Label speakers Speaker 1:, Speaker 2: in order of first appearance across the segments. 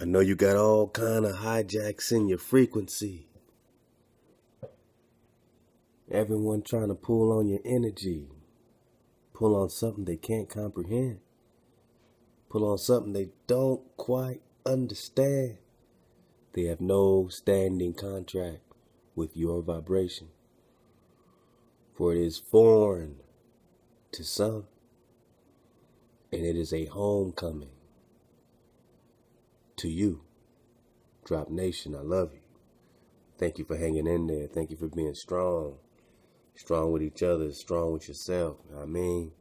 Speaker 1: I know you got all kind of hijacks in your frequency. Everyone trying to pull on your energy. Pull on something they can't comprehend. Pull on something they don't quite understand. They have no standing contract with your vibration. For it is foreign to some, and it is a homecoming to you. Drop Nation, I love you. Thank you for hanging in there. Thank you for being strong. Strong with each other, strong with yourself. I mean,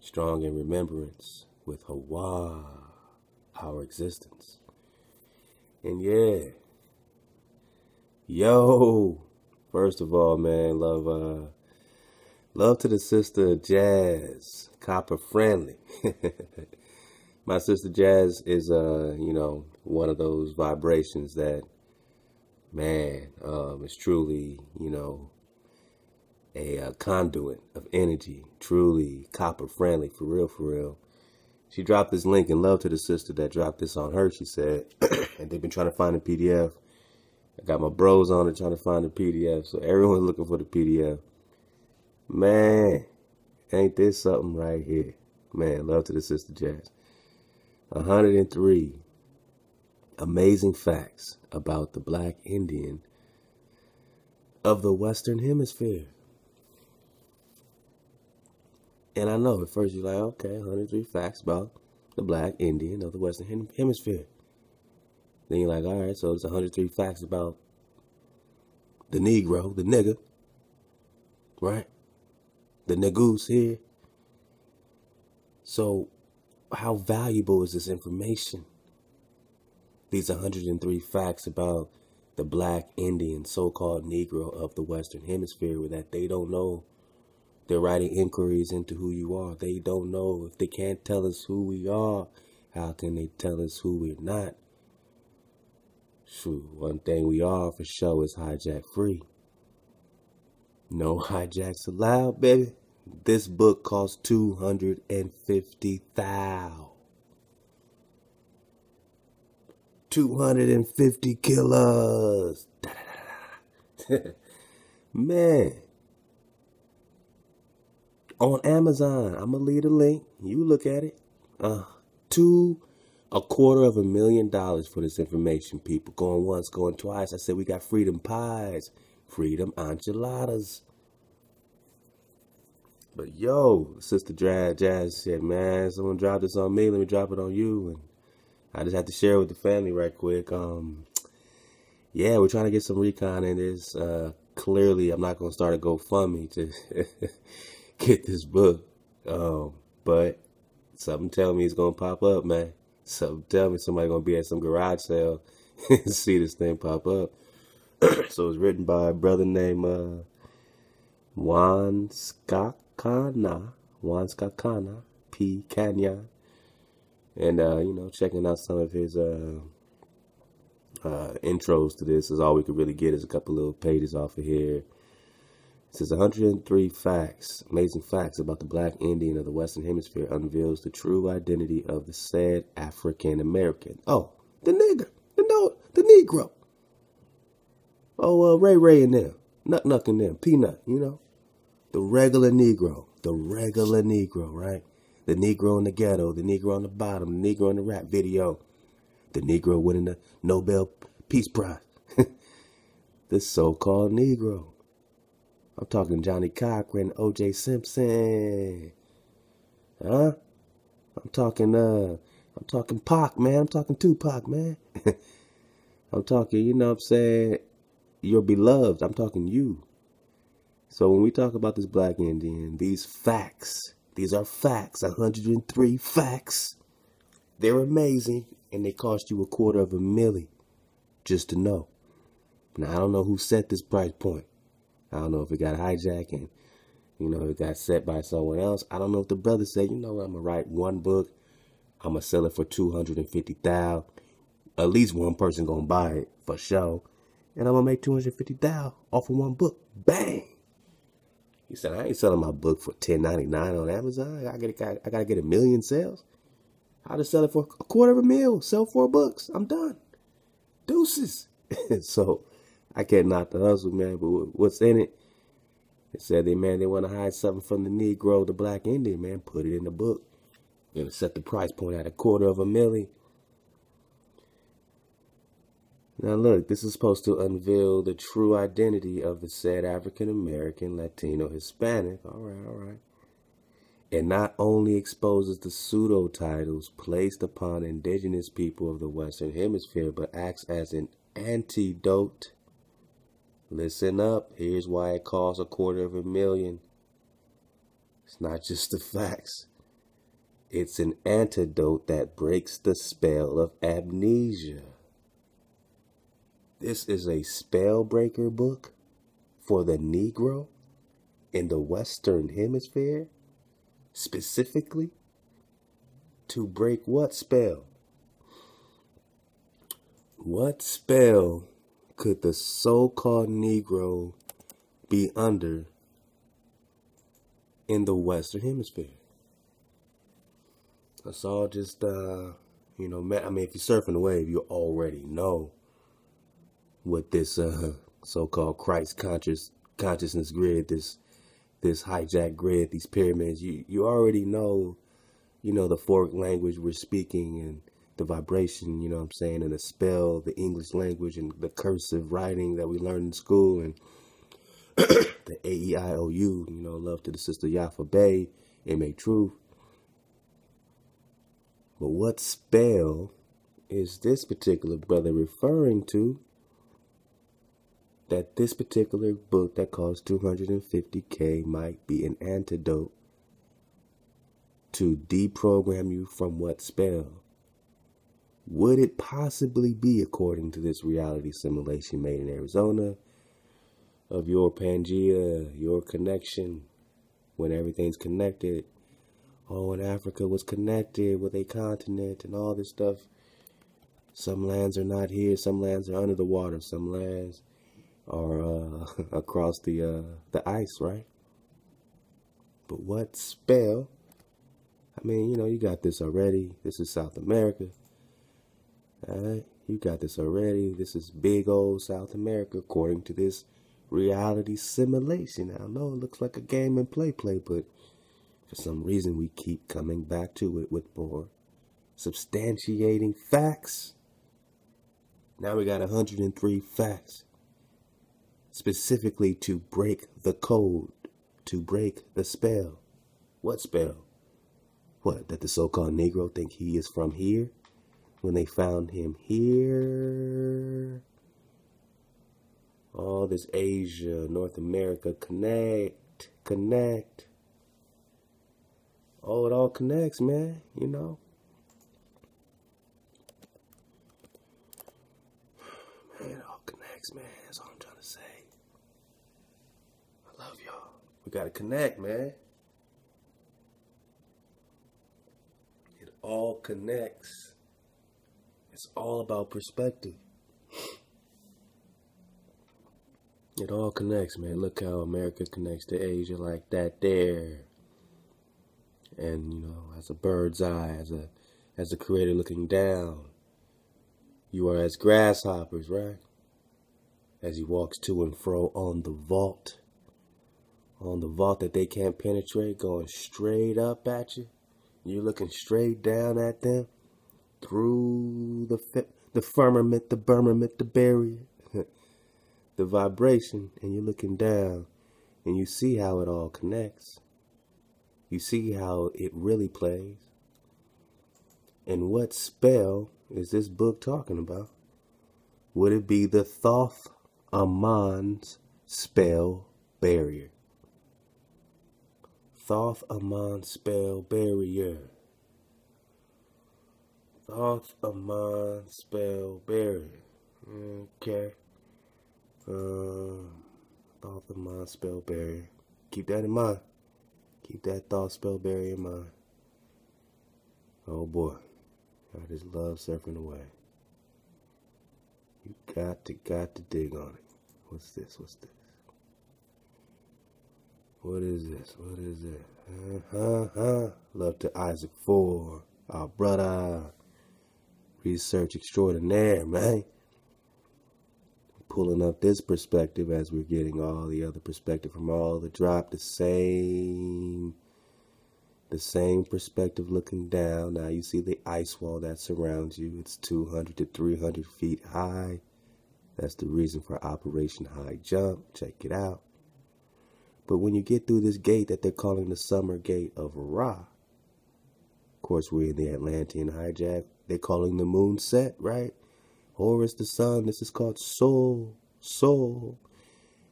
Speaker 1: strong in remembrance with Hawa, our existence. And yeah, yo, first of all, man, love to the sister Jazz, copper friendly. My sister Jazz is, one of those vibrations that, man, is truly, a conduit of energy, truly copper friendly, for real, for real. She dropped this link, and love to the sister that dropped this on her, she said, and they've been trying to find a PDF. I got my bros on it trying to find the PDF, so everyone's looking for the PDF. Man, ain't this something right here? Man, love to the sister Jazz. 103 amazing facts about the Black Indian of the Western Hemisphere. And I know at first you're like, okay, 103 facts about the Black Indian of the Western Hemisphere. Then you're like, all right, so it's 103 facts about the Negro, the nigger, right? The negoose here. So how valuable is this information? These 103 facts about the Black Indian, so-called Negro of the Western Hemisphere, that they don't know. They're writing inquiries into who you are. They don't know. If they can't tell us who we are, how can they tell us who we're not? Shoot, one thing we are for sure is hijack free. No hijacks allowed, baby. This book costs $250,000. 250 killers. Man. On Amazon, I'm going to leave a link. You look at it. $250,000 for this information, people. Going once, going twice. I said we got freedom pies, freedom enchiladas. But yo, Sister Jazz said, man, someone dropped this on me. Let me drop it on you. And I just had to share it with the family right quick. Yeah, we're trying to get some recon in this. Clearly, I'm not going to start a GoFundMe to get this book. But something tell me it's going to pop up, man. Something tell me somebody going to be at some garage sale and see this thing pop up. So it's written by a brother named Juan Skakana, P. Canyon. And, checking out some of his intros to this is all we could really get is a couple little pages off of here. It says 103 facts, amazing facts about the Black Indian of the Western Hemisphere unveils the true identity of the said African American. Oh, the nigger, the Negro. Oh, Ray and them, Nuck and them, Peanut, the regular Negro, right? The Negro in the ghetto, the Negro on the bottom, the Negro in the rap video, the Negro winning the Nobel Peace Prize, the so-called Negro. I'm talking Johnny Cochran, O.J. Simpson, huh? I'm talking Pac, man. I'm talking Tupac, man. I'm talking, you know what I'm saying, your beloved. I'm talking you. So when we talk about this Black Indian, these facts, these are facts, 103 facts. They're amazing, and they cost you $250,000 just to know. Now, I don't know who set this price point. I don't know if it got hijacked and, it got set by someone else. I don't know if the brother said, I'm going to write one book. I'm going to sell it for $250,000. At least one person going to buy it for sure. And I'm going to make $250,000 off of one book. Bang! He said, I ain't selling my book for $10.99 on Amazon. I got to get 1 million sales. How to sell it for $250,000. Sell 4 books. I'm done. Deuces. So I can't knock the hustle, man. But what's in it? It said they want to hide something from the Negro, the Black Indian, man. Put it in the book. Gonna set the price point at $250,000. Now look, this is supposed to unveil the true identity of the said African American, Latino, Hispanic. All right. It not only exposes the pseudo titles placed upon indigenous people of the Western Hemisphere, but acts as an antidote. Listen up. Here's why it costs $250,000. It's not just the facts. It's an antidote that breaks the spell of amnesia. This is a spell breaker book for the Negro in the Western Hemisphere, specifically to break what spell? What spell could the so-called Negro be under in the Western Hemisphere? That's all just, if you're surfing the wave, you already know what this so-called Christ consciousness grid, this hijack grid, these pyramids, you already know, the fork language we're speaking and the vibration, and the spell, the English language and the cursive writing that we learned in school, and the AEIOU, love to the sister Yafa Bay, M.A. Truth. But what spell is this particular brother referring to that this particular book that costs $250,000 might be an antidote to deprogram you from what spell? Would it possibly be, according to this reality simulation made in Arizona, of your Pangea, your connection, when everything's connected? Oh, and Africa was connected with a continent and all this stuff. Some lands are not here. Some lands are under the water. Some lands are across the ice, right? But what spell? You got this already. This is South America. All right? You got this already. This is big old South America, according to this reality simulation. I know it looks like a game and play, but for some reason, we keep coming back to it with more substantiating facts. Now we got 103 facts, specifically to break the code, to break the spell. What spell? What, that the so-called Negro think he is from here when they found him here? All this Asia, North America, connect. Oh, it all connects, man, Man, it all connects, man. That's all I'm trying to say. I love y'all. We gotta connect, man. It all connects. It's all about perspective. It all connects, man. Look how America connects to Asia like that there. And, as a bird's eye, as a creator looking down, you are as grasshoppers, right? As he walks to and fro on the vault that they can't penetrate, going straight up at you. You're looking straight down at them through the firmament, the firmament, the barrier, the vibration, and you're looking down, and you see how it all connects. You see how it really plays. And what spell is this book talking about? Would it be the Thoth Amon's spell barrier? Thoth Amon spell barrier. Thoth Amon spell barrier. Okay. Thoth Amon spell barrier. Keep that in mind. Keep that thought spell barrier in mind. Oh boy. I just love surfing away. You got to dig on it. What's this? What is this? Love to Isaac 4. Our brother, research extraordinaire, man. Pulling up this perspective as we're getting all the other perspective from all the drop, the same perspective looking down. Now you see the ice wall that surrounds you. It's 200 to 300 feet high. That's the reason for Operation High Jump. Check it out. But when you get through this gate that they're calling the Summer Gate of Ra, of course we're in the Atlantean hijack. They're calling the moon set, right? Horus the sun. This is called Sol.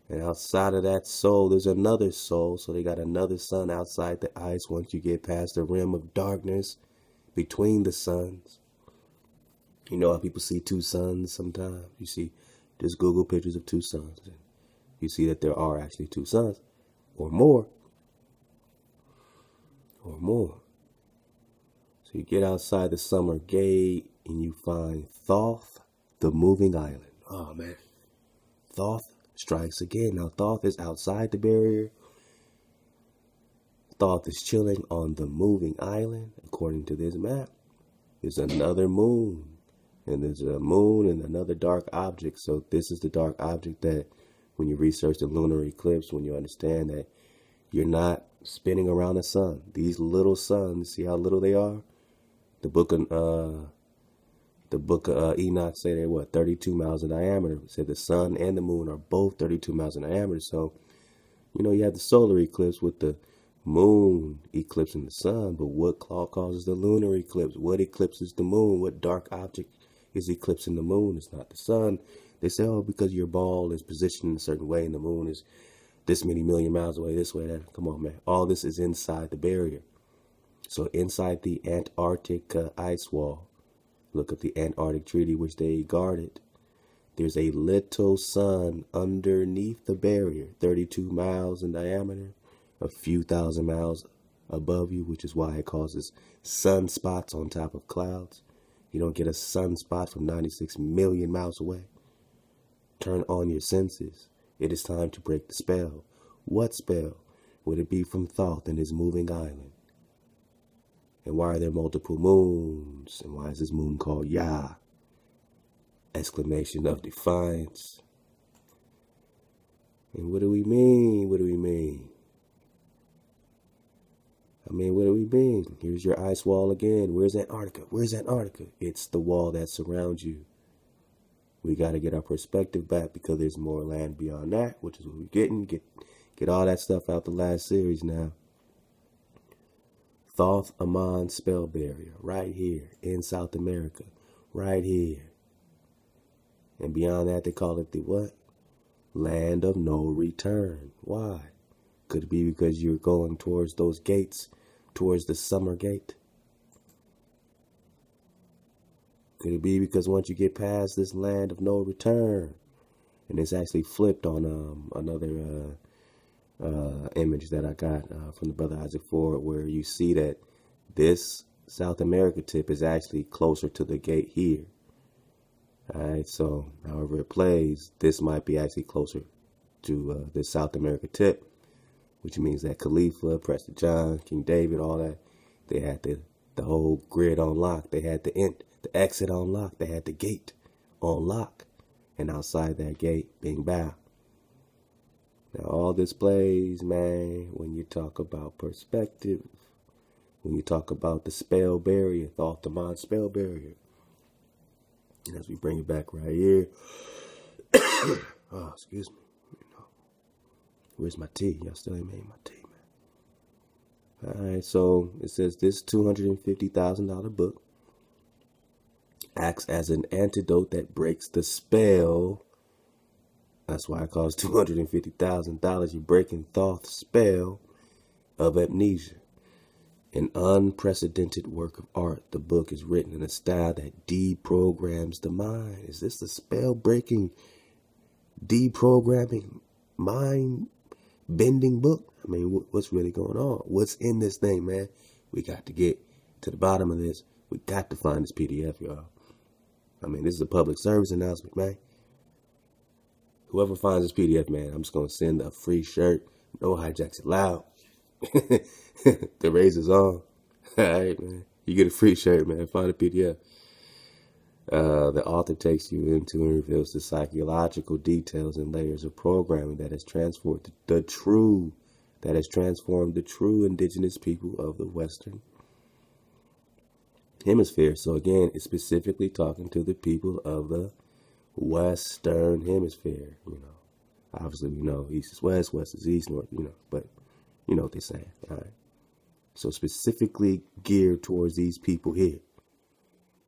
Speaker 1: And outside of that Sol, there's another Sol. So they got another sun outside the ice once you get past the rim of darkness between the suns. You know how people see two suns sometimes? You see, just Google pictures of two suns. And you see that there are actually two suns. Or more. So you get outside the Summer Gate and you find Thoth, the moving island. Oh, man. Thoth strikes again. Now, Thoth is outside the barrier. Thoth is chilling on the moving island, according to this map. There's another moon. And there's a moon and another dark object. So this is the dark object that when you research the lunar eclipse, when you understand that you're not spinning around the sun. These little suns, see how little they are? The book of Enoch say they're what, 32 miles in diameter. It said the sun and the moon are both 32 miles in diameter. So, you know, you have the solar eclipse with the moon eclipsing the sun, but what causes the lunar eclipse? What eclipses the moon? What dark object is eclipsing the moon? It's not the sun. They say, oh, because your ball is positioned in a certain way and the moon is this many million miles away, this way, that. Come on, man. All this is inside the barrier. So inside the Antarctic ice wall, look up the Antarctic Treaty, which they guarded. There's a little sun underneath the barrier, 32 miles in diameter, a few thousand miles above you, which is why it causes sunspots on top of clouds. You don't get a sunspot from 96 million miles away. Turn on your senses. It is time to break the spell. What spell would it be from Thoth and his moving island? And why are there multiple moons? And why is this moon called Yah? Exclamation of defiance. And what do we mean? What do we mean? What do we mean? Here's your ice wall again. Where's Antarctica? Where's Antarctica? It's the wall that surrounds you. We got to get our perspective back because there's more land beyond that, which is what we're getting. Get all that stuff out the last series now. Thoth Amon spell barrier, right here in South America, right here. And beyond that, they call it the what? Land of no return. Why? Could it be because you're going towards those gates, towards the Summer Gate? Could it be because once you get past this land of no return, and it's actually flipped on another image that I got from the brother Isaac Ford, where you see that this South America tip is actually closer to the gate here. All right, so however it plays, this might be actually closer to the South America tip, which means that Khalifa, Preston John, King David, all that, they had the whole grid on lock. They had the exit on lock. They had the gate on lock. And outside that gate, bing bow. Now all this plays, man, when you talk about perspective, when you talk about the spell barrier, Thoth Amon spell barrier. And as we bring it back right here, oh, excuse me. Where's my tea? Y'all still ain't made my tea, man. All right, so it says this $250,000 book acts as an antidote that breaks the spell. That's why it costs $250,000. You're breaking Thoth's spell of amnesia. An unprecedented work of art. The book is written in a style that deprograms the mind. Is this the spell-breaking, deprogramming, mind-bending book? I mean, what's really going on? What's in this thing, man? We got to get to the bottom of this. We got to find this PDF, y'all. I mean, this is a public service announcement, man. Whoever finds this PDF, man, I'm just going to send a free shirt. No hijacks allowed. The razor's on. All right, man. You get a free shirt, man. Find a PDF. The author takes you into and reveals the psychological details and layers of programming that has transformed the true indigenous people of the Western Hemisphere. So again, it's specifically talking to the people of the Western Hemisphere. Obviously we know East is West, West is East, North, but you know what they're saying. All right. So specifically geared towards these people here.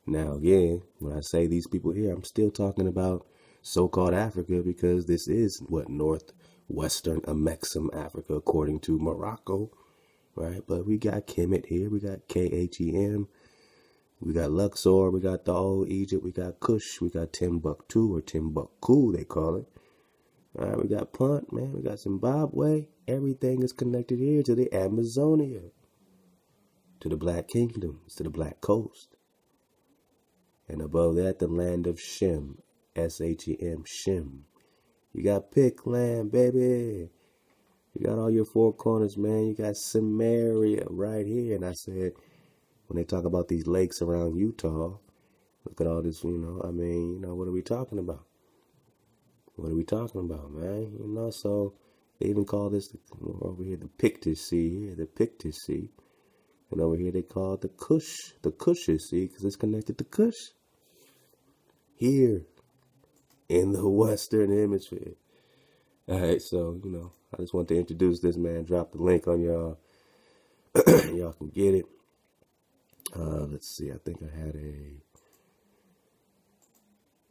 Speaker 1: Now, again, when I say these people here, I'm still talking about so-called Africa, because this is what northwestern Ame'rican Africa, according to Morocco, right? But we got Kemet here, we got Khem, we got Luxor, we got the old Egypt, we got Kush, we got Timbuktu, or Timbuktu, they call it. All right, we got Punt, man, we got Zimbabwe. Everything is connected here to the Amazonia, to the Black Kingdoms, to the Black Coast. And above that, the land of Shem, S-H-E-M, Shem. You got Pick land, baby. You got all your four corners, man. You got Samaria right here. And I said, when they talk about these lakes around Utah, look at all this, what are we talking about? What are we talking about, man? So they even call this, over here, the Pictish Sea here, the Pictish Sea. And over here they call it the Cushish Sea, because it's connected to Kush. Here in the Western Hemisphere. All right, so, I just want to introduce this, man. Drop the link on y'all. Y'all can get it. Let's see. I think I had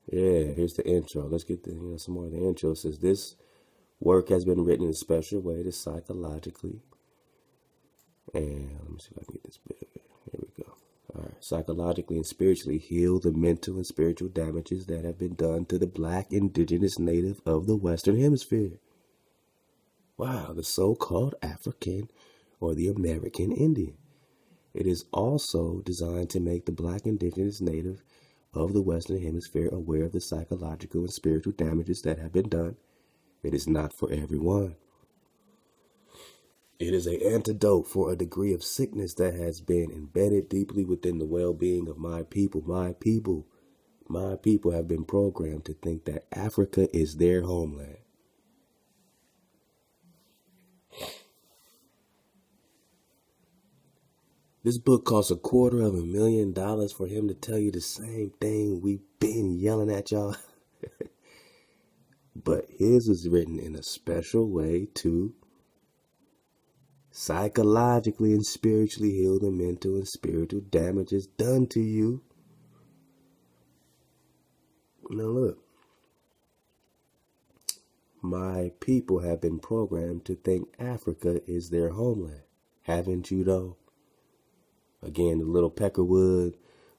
Speaker 1: here's the intro. Let's get some more of the intro. It says, this work has been written in a special way to psychologically, and let me see if I can get this bit. Here we go. All right. Psychologically and spiritually heal the mental and spiritual damages that have been done to the Black indigenous native of the Western Hemisphere. Wow, the so-called African or the American Indian. It is also designed to make the Black indigenous native of the Western Hemisphere aware of the psychological and spiritual damages that have been done. It is not for everyone. It is an antidote for a degree of sickness that has been embedded deeply within the well-being of my people. My people have been programmed to think that Africa is their homeland. This book costs $250,000 for him to tell you the same thing we've been yelling at y'all. But his is written in a special way to psychologically and spiritually heal the mental and spiritual damages done to you. Now look, my people have been programmed to think Africa is their homeland. Haven't you though? Again, the little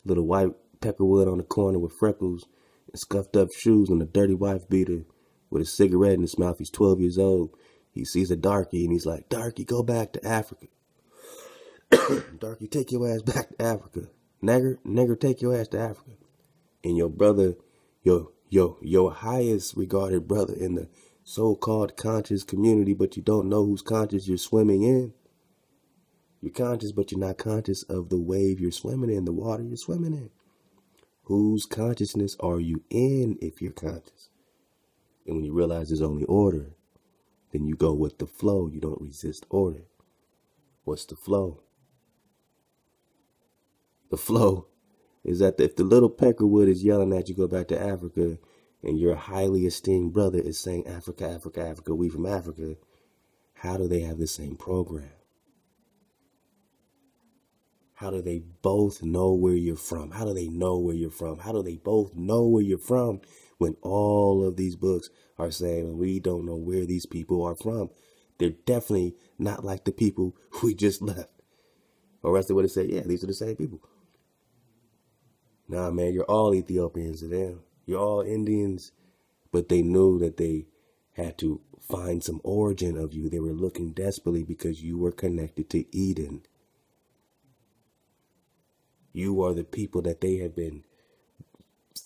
Speaker 1: little white peckerwood on the corner with freckles and scuffed up shoes and a dirty wife beater with a cigarette in his mouth. He's 12 years old. He sees a darky and he's like, "Darky, go back to Africa." "Darky, take your ass back to Africa. Negro, take your ass to Africa." And your brother, your highest regarded brother in the so-called conscious community, but you don't know whose conscious you're swimming in. You're conscious, but you're not conscious of the wave you're swimming in, the water you're swimming in. Whose consciousness are you in if you're conscious? And when you realize there's only order, then you go with the flow. You don't resist order. What's the flow? The flow is that if the little peckerwood is yelling at you, go back to Africa, and your highly esteemed brother is saying, "Africa, Africa, Africa, we from Africa," how do they have the same program? How do they both know where you're from? How do they know where you're from? How do they both know where you're from when all of these books are saying we don't know where these people are from? They're definitely not like the people we just left. Or else they would have said, yeah, these are the same people. Nah, man, you're all Ethiopians to them. You're all Indians. But they knew that they had to find some origin of you. They were looking desperately because you were connected to Eden. You are the people that they have been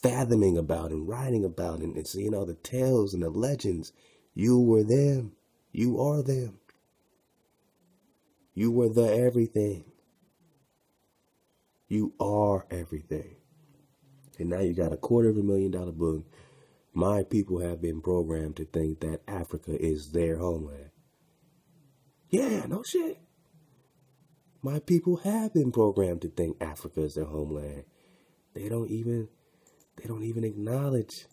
Speaker 1: fathoming about and writing about and seeing all the tales and the legends. You were them. You are them. You were the everything. You are everything. And now you got a $250,000 book. My people have been programmed to think that Africa is their homeland. Yeah, no shit. My people have been programmed to think Africa is their homeland. They don't even acknowledge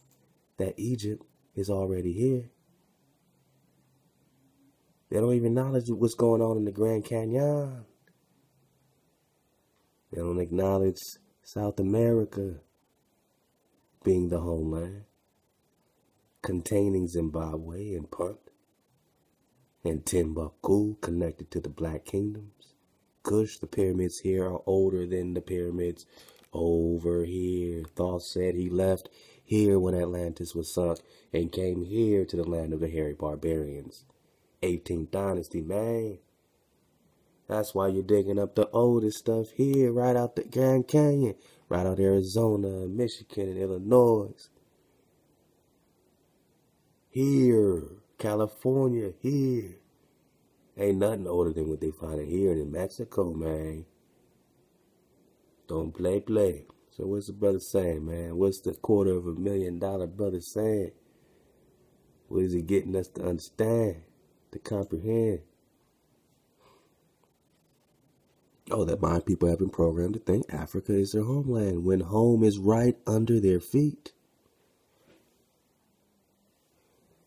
Speaker 1: that Egypt is already here. They don't even acknowledge what's going on in the Grand Canyon. They don't acknowledge South America being the homeland, containing Zimbabwe and Punt and Timbuktu, connected to the Black Kingdoms. Kush, the pyramids here are older than the pyramids over here. Thoth said he left here when Atlantis was sunk and came here to the land of the hairy barbarians. 18th dynasty, man. That's why you're digging up the oldest stuff here, right out the Grand Canyon, right out Arizona, Michigan, and Illinois. Here, California, here. Ain't nothing older than what they find here in Mexico, man. Don't play. So what's the brother saying, man? What's the $250,000 brother saying? What is he getting us to understand, to comprehend? Oh, that my people have been programmed to think Africa is their homeland when home is right under their feet.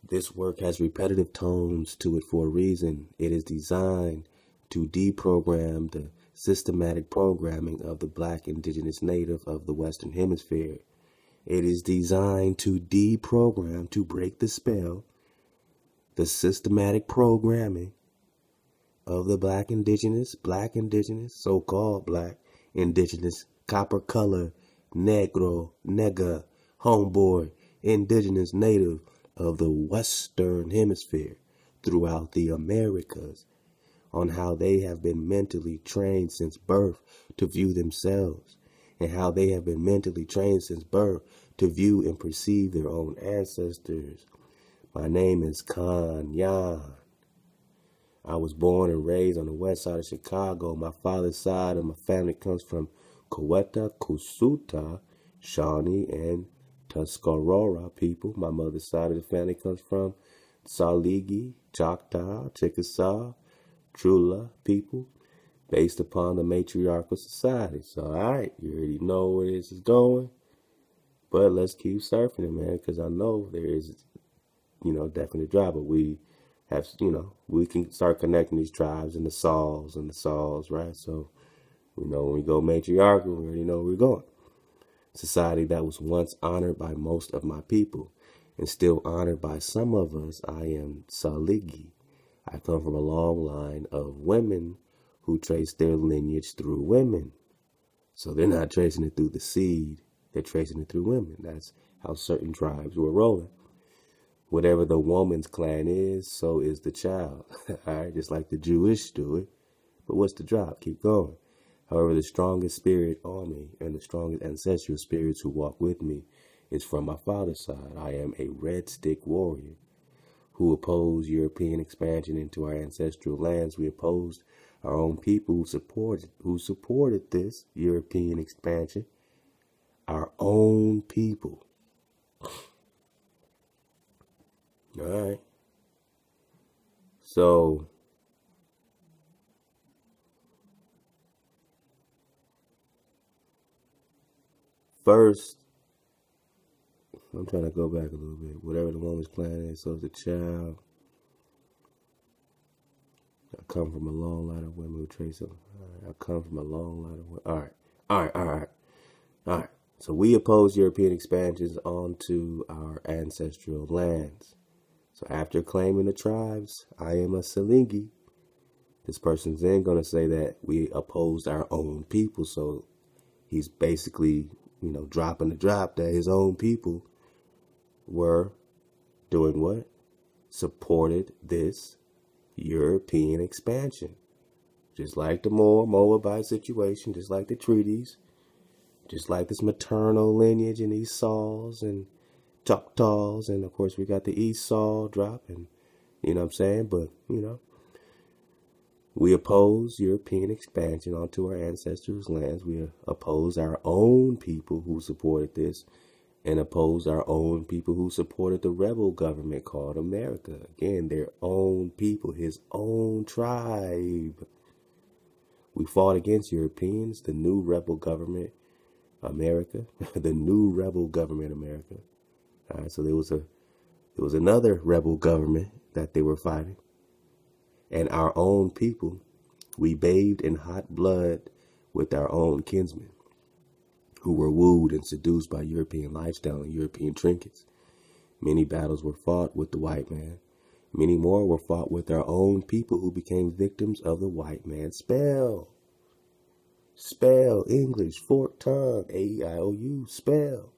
Speaker 1: This work has repetitive tones to it for a reason. It is designed to deprogram the systematic programming of the Black indigenous native of the Western Hemisphere. It is designed to deprogram, to break the spell, the systematic programming of the Black indigenous, so-called Black indigenous, copper color, Negro, nigga, homeboy, indigenous native of the Western Hemisphere throughout the Americas, on how they have been mentally trained since birth to view themselves, and how they have been mentally trained since birth to view and perceive their own ancestors. My name is Kanyan. I was born and raised on the west side of Chicago. My father's side of my family comes from Coweta, Kusuta, Shawnee, and Tuscarora people. My mother's side of the family comes from Saligi, Choctaw, Chickasaw, Trula people, based upon the matriarchal society. So, all right, you already know where this is going. But let's keep surfing it, man, because I know there is, definite drive. But we have, we can start connecting these tribes and the Sauls, right? So we know when we go matriarchal, we already know where we're going. Society that was once honored by most of my people and still honored by some of us. I am Saligi. I come from a long line of women who trace their lineage through women. So they're not tracing it through the seed. They're tracing it through women. That's how certain tribes were rolling. Whatever the woman's clan is, so is the child. All right, just like the Jewish do it. But what's the drop? Keep going. However, the strongest spirit on me and the strongest ancestral spirits who walk with me is from my father's side. I am a red stick warrior who opposed European expansion into our ancestral lands. We opposed our own people who supported this European expansion. Our own people. All right. So first, I'm trying to go back a little bit. Whatever the woman's plan is, so is the child. I come from a long line of women who trace them. I come from a long line of women. All right. So we oppose European expansions onto our ancestral lands. So after claiming the tribes, I am a Salingi. This person's then going to say that we opposed our own people. So he's basically, dropping the drop that his own people were doing what? Supported this European expansion. Just like the Moabite situation, just like the treaties, just like this maternal lineage and these Sauls and Choctaws, and of course we got the Esau drop, and you know what I'm saying, but We oppose European expansion onto our ancestors' lands. We oppose our own people who supported this, and oppose our own people who supported the rebel government called America. Again, their own people, his own tribe. We fought against Europeans, the new rebel government, America, the new rebel government, America. All right, so there was another rebel government that they were fighting. And our own people, we bathed in hot blood with our own kinsmen, who were wooed and seduced by European lifestyle and European trinkets. Many battles were fought with the white man. Many more were fought with our own people who became victims of the white man's spell. Spell, English, forked tongue, A-E-I-O-U, spell.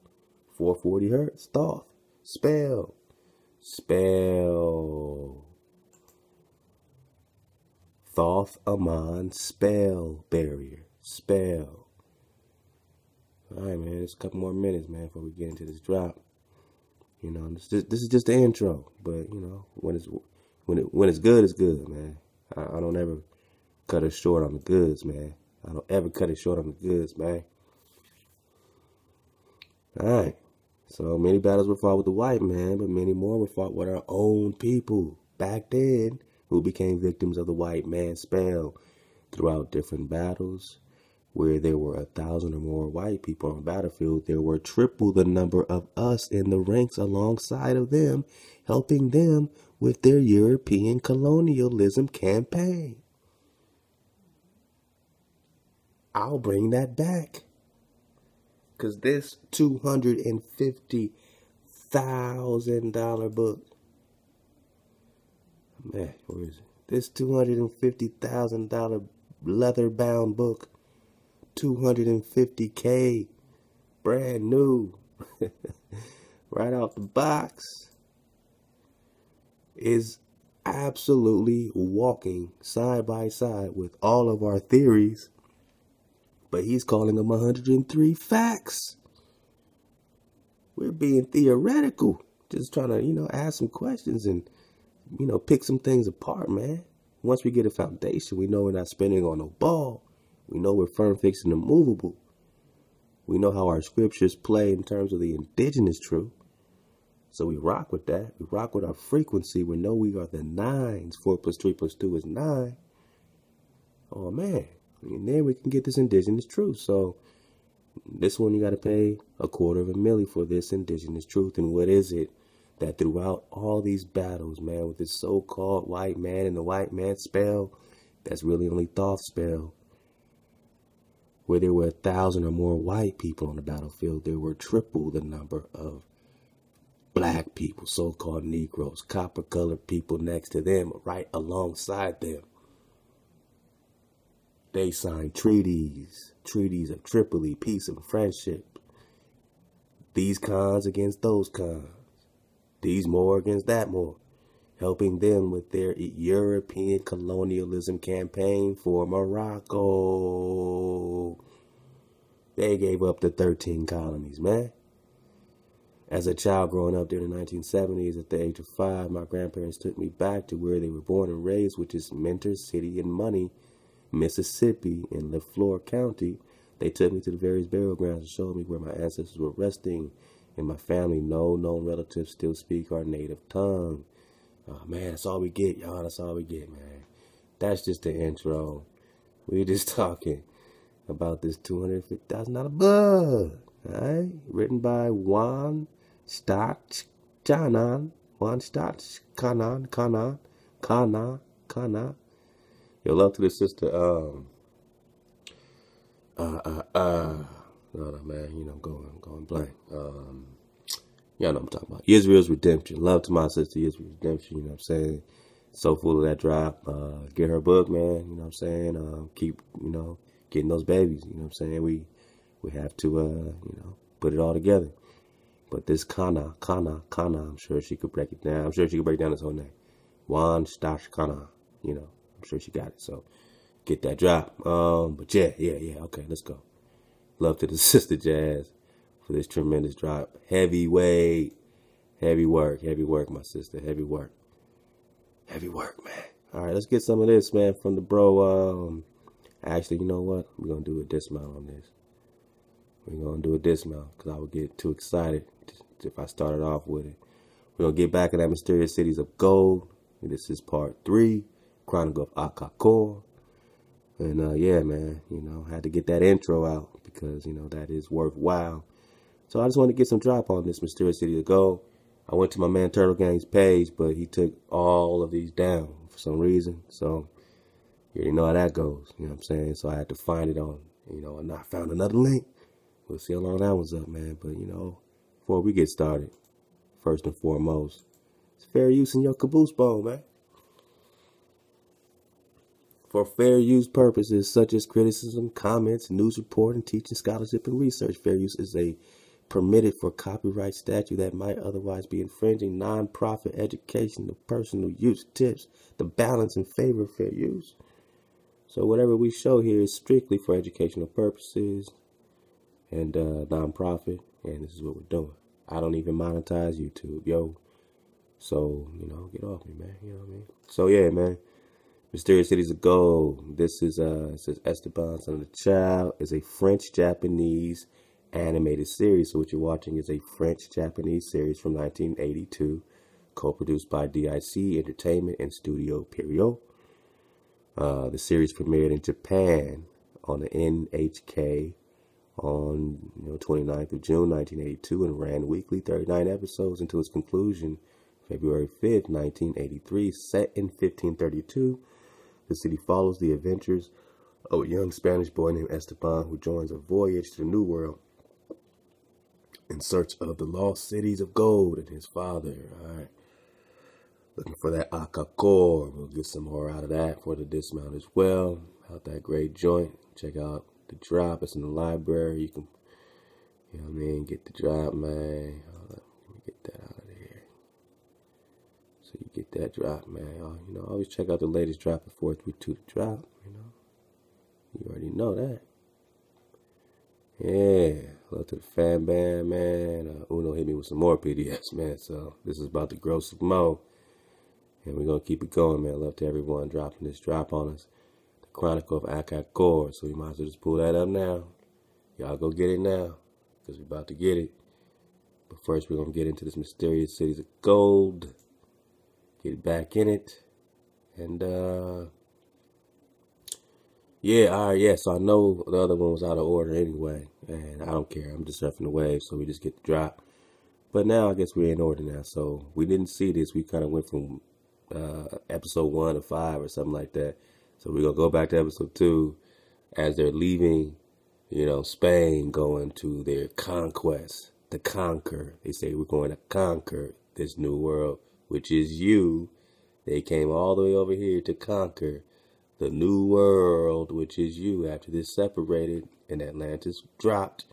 Speaker 1: 440 hertz, Thoth, spell. Spell. Thoth, Amon, spell, barrier, spell. All right, man, it's a couple more minutes, man, before we get into this drop. You know, this is just the intro, but you know, when it's good, it's good, man. I don't ever cut it short on the goods, man. I don't ever cut it short on the goods, man. All right. So many battles were fought with the white man, but many more were fought with our own people back then, who became victims of the white man's spell throughout different battles. Where there were 1,000 or more white people on the battlefield, there were triple the number of us in the ranks alongside of them, helping them with their European colonialism campaign. I'll bring that back. Because this $250,000 book, man, where is it? This $250,000 leather-bound book, $250K, brand new, right out the box, is absolutely walking side by side with all of our theories, but he's calling them 103 facts. We're being theoretical, just trying to, you know, ask some questions and, you know, pick some things apart, man. Once we get a foundation, we know we're not spinning on no ball. We know we're firm, fixed, and immovable. We know how our scriptures play in terms of the indigenous truth. So we rock with that. We rock with our frequency. We know we are the nines. 4 + 3 + 2 is 9. Oh, man. And then we can get this indigenous truth. So this one, you got to pay $250,000 for this indigenous truth. And what is it that throughout all these battles, man, with this so-called white man and the white man's spell, that's really only Thoth's spell, where there were 1,000 or more white people on the battlefield, there were triple the number of black people, so-called Negroes, copper-colored people next to them, right alongside them. They signed treaties of Tripoli, peace and friendship. These cons against those cons. These more against that more. Helping them with their European colonialism campaign for Morocco. They gave up the 13 colonies, man. As a child growing up during the 1970s, at the age of 5, my grandparents took me back to where they were born and raised, which is Mentor City in Money, Mississippi, in LeFlore County. They took me to the various burial grounds and showed me where my ancestors were resting. In my family, no known relatives still speak our native tongue. Oh, man, that's all we get, y'all. That's all we get, man. That's just the intro. We're just talking about this $250,000 book. All right? Written by Juan Stach-Kanan. Yo, love to the sister, no, man, you know, going blank. Y'all know what I'm talking about. Israel's Redemption. Love to my sister, Israel's Redemption, you know what I'm saying? So full of that drop. Get her book, man, you know what I'm saying? Keep, you know, getting those babies, you know what I'm saying? We have to, you know, put it all together. But this Kana, I'm sure she could break it down. I'm sure she could break down this whole name. Juan Stach-Kanan, you know, I'm sure she got it. So get that drop. But yeah, okay, let's go. Love to the sister Jazz for this tremendous drop. Heavyweight. Heavy work, my sister. Heavy work, man. All right, let's get some of this, man, from the bro. Actually, you know what? We're going to do a dismount on this. We're going to do a dismount because I would get too excited if I started off with it. We're going to get back in that mysterious cities of gold. This is part 3, Chronicle of Akakor. And yeah, man, you know, had to get that intro out because, you know, that is worthwhile. So I just want to get some drop on this mysterious city of gold. I went to my man Turtle Gang's page, but he took all of these down for some reason. So you already know how that goes. You know what I'm saying? So I had to find it on, you know, and I found another link. We'll see how long that one's up, man. But, you know, before we get started, first and foremost, it's fair use in your caboose bone, man. For fair use purposes such as criticism, comments, news report, and teaching, scholarship, and research, fair use is a permitted for copyright statute that might otherwise be infringing non-profit education, the personal use tips, the balance in favor of fair use. So whatever we show here is strictly for educational purposes and non-profit, and this is what we're doing. I don't even monetize YouTube, yo. So, you know, get off me, man. You know what I mean? So yeah, man. Mysterious Cities of Gold. This is it says Esteban, Son of the Child, is a French-Japanese animated series. So what you're watching is a French-Japanese series from 1982, co-produced by DIC Entertainment and Studio Peru. The series premiered in Japan on the NHK on 29th of June 1982 and ran weekly 39 episodes until its conclusion February 5th, 1983. Set in 1532, the city follows the adventures of a young Spanish boy named Esteban who joins a voyage to the New World in search of the lost cities of gold and his father. All right. Looking for that Akakor. We'll get some more out of that for the dismount as well. Out that great joint. Check out the drop. It's in the library. You can, you know what I mean, get the drop, man. Hold up. Let me get that out of there. So you get that drop, man. You know, always check out the latest drop before 3-2 the drop, you know. You already know that. Yeah. Love to the fan band, man. Uno hit me with some more PDFs, man. So this is about to grow some more. And we're going to keep it going, man. Love to everyone dropping this drop on us. The Chronicle of Akakor. So we might as well just pull that up now. Y'all go get it now, because we're about to get it. But first, we're going to get into this mysterious cities of gold. Get back in it. And, yeah, all right, yeah. So I know the other one was out of order anyway. And I don't care. I'm just surfing the wave, so we just get the drop. But now I guess we're in order now. So we didn't see this. We kind of went from episode 1 to 5 or something like that. So we're going to go back to episode 2 as they're leaving, you know, Spain, going to their conquest, to conquer. They say we're going to conquer this new world, which is you. They came all the way over here to conquer the new world, which is you. After this separated and Atlantis dropped,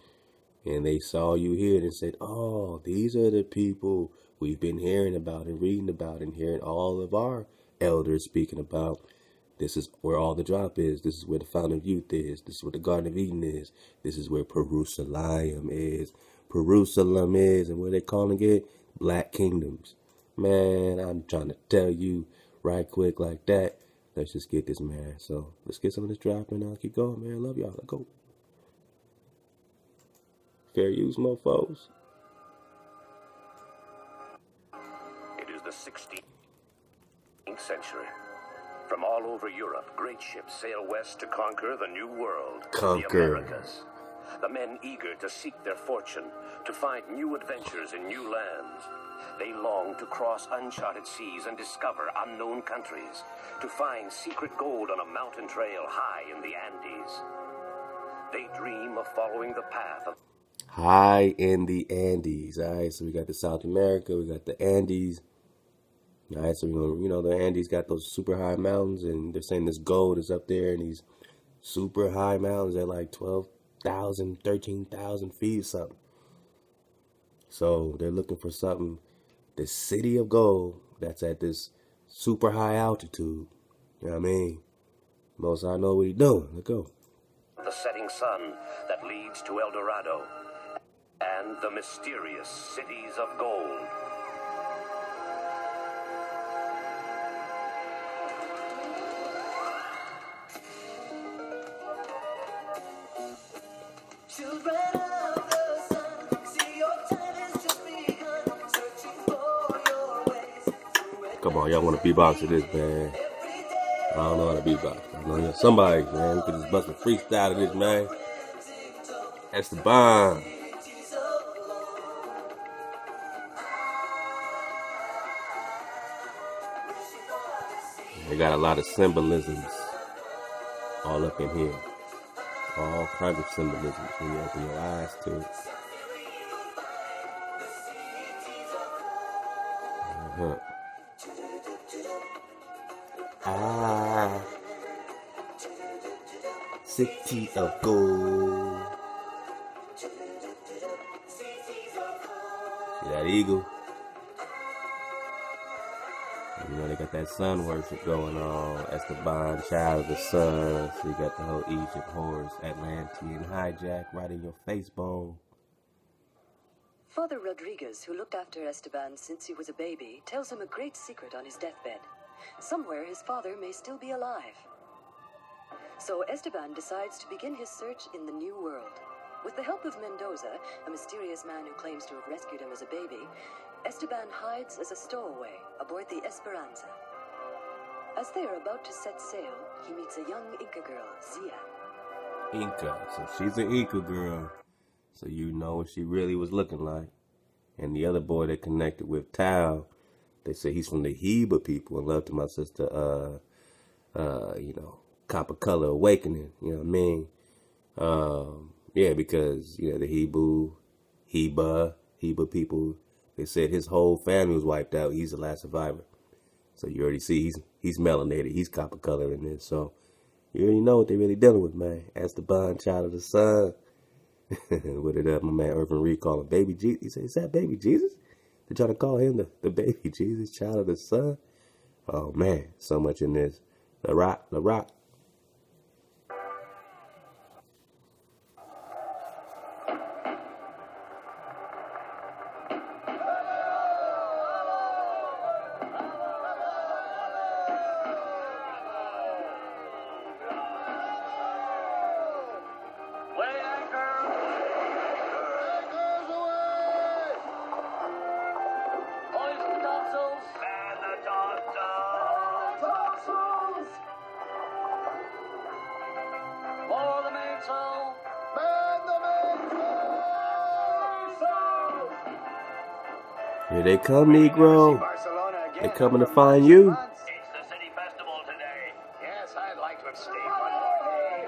Speaker 1: and they saw you here and said, oh, these are the people we've been hearing about and reading about and hearing all of our elders speaking about. This is where all the drop is. This is where the Fountain of Youth is. This is where the Garden of Eden is. This is where Jerusalem is. Jerusalem is. And what they calling it? Black Kingdoms. Man, I'm trying to tell you right quick like that. Let's just get this, man. So let's get some of this drop and I'll keep going, man. Love y'all. Let's go. Fair use, mofos.
Speaker 2: It is the 16th century. From all over Europe, great ships sail west to conquer the new world, the Americas. The men eager to seek their fortune, to find new adventures in new lands. They long to cross uncharted seas and discover unknown countries, to find secret gold on a mountain trail high in the Andes. They dream of following the path of
Speaker 1: high in the Andes. All right, so we got the South America, we got the Andes. All right, so you know the Andes got those super high mountains, and they're saying this gold is up there in these super high mountains at like 12,000, 13,000 feet or something. So they're looking for something, the city of gold that's at this super high altitude. You know what I mean? Most I know what he's doing. Let's go.
Speaker 2: The setting sun that leads to El Dorado and the mysterious cities of gold.
Speaker 1: Come on, y'all want to beatbox to this, man? I don't know how to beatbox. I know somebody, man, we could just bust a freestyle to this, man. That's the bomb. They got a lot of symbolisms all up in here. All kinds of symbolisms when you open your eyes to it. City of gold. See that eagle? You know, they got that sun worship going on. Esteban, child of the sun. So you got the whole Egypt, Horus, Atlantean hijack right in your face bone.
Speaker 3: Father Rodriguez, who looked after Esteban since he was a baby, tells him a great secret on his deathbed. Somewhere his father may still be alive. So Esteban decides to begin his search in the New World. With the help of Mendoza, a mysterious man who claims to have rescued him as a baby, Esteban hides as a stowaway aboard the Esperanza. As they are about to set sail, he meets a young Inca girl, Zia.
Speaker 1: Inca, so she's an Inca girl. So you know what she really was looking like. And the other boy they connected with, Tao, they say he's from the Heba people and love to my sister, you know, Copper Color Awakening, you know what I mean? Yeah, because, you know, the Heba people, they said his whole family was wiped out. He's the last survivor. So you already see he's melanated. He's copper color in this. So you already know what they're really dealing with, man. Esteban, child of the sun. What it up, my man Irvin Reed call him baby Jesus. He said, is that baby Jesus? They're trying to call him the baby Jesus, child of the sun. Oh, man, so much in this. The Rock. Here they come, Negro. They're coming to find you.
Speaker 2: It's the city festival today. Yes, I'd like to have stayed one more day.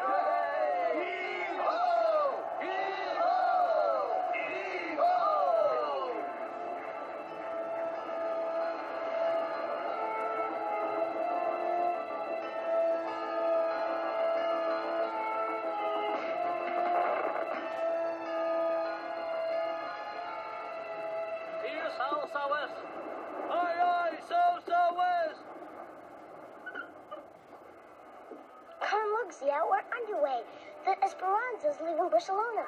Speaker 4: Yeah, we're underway. The Esperanza's leaving Barcelona.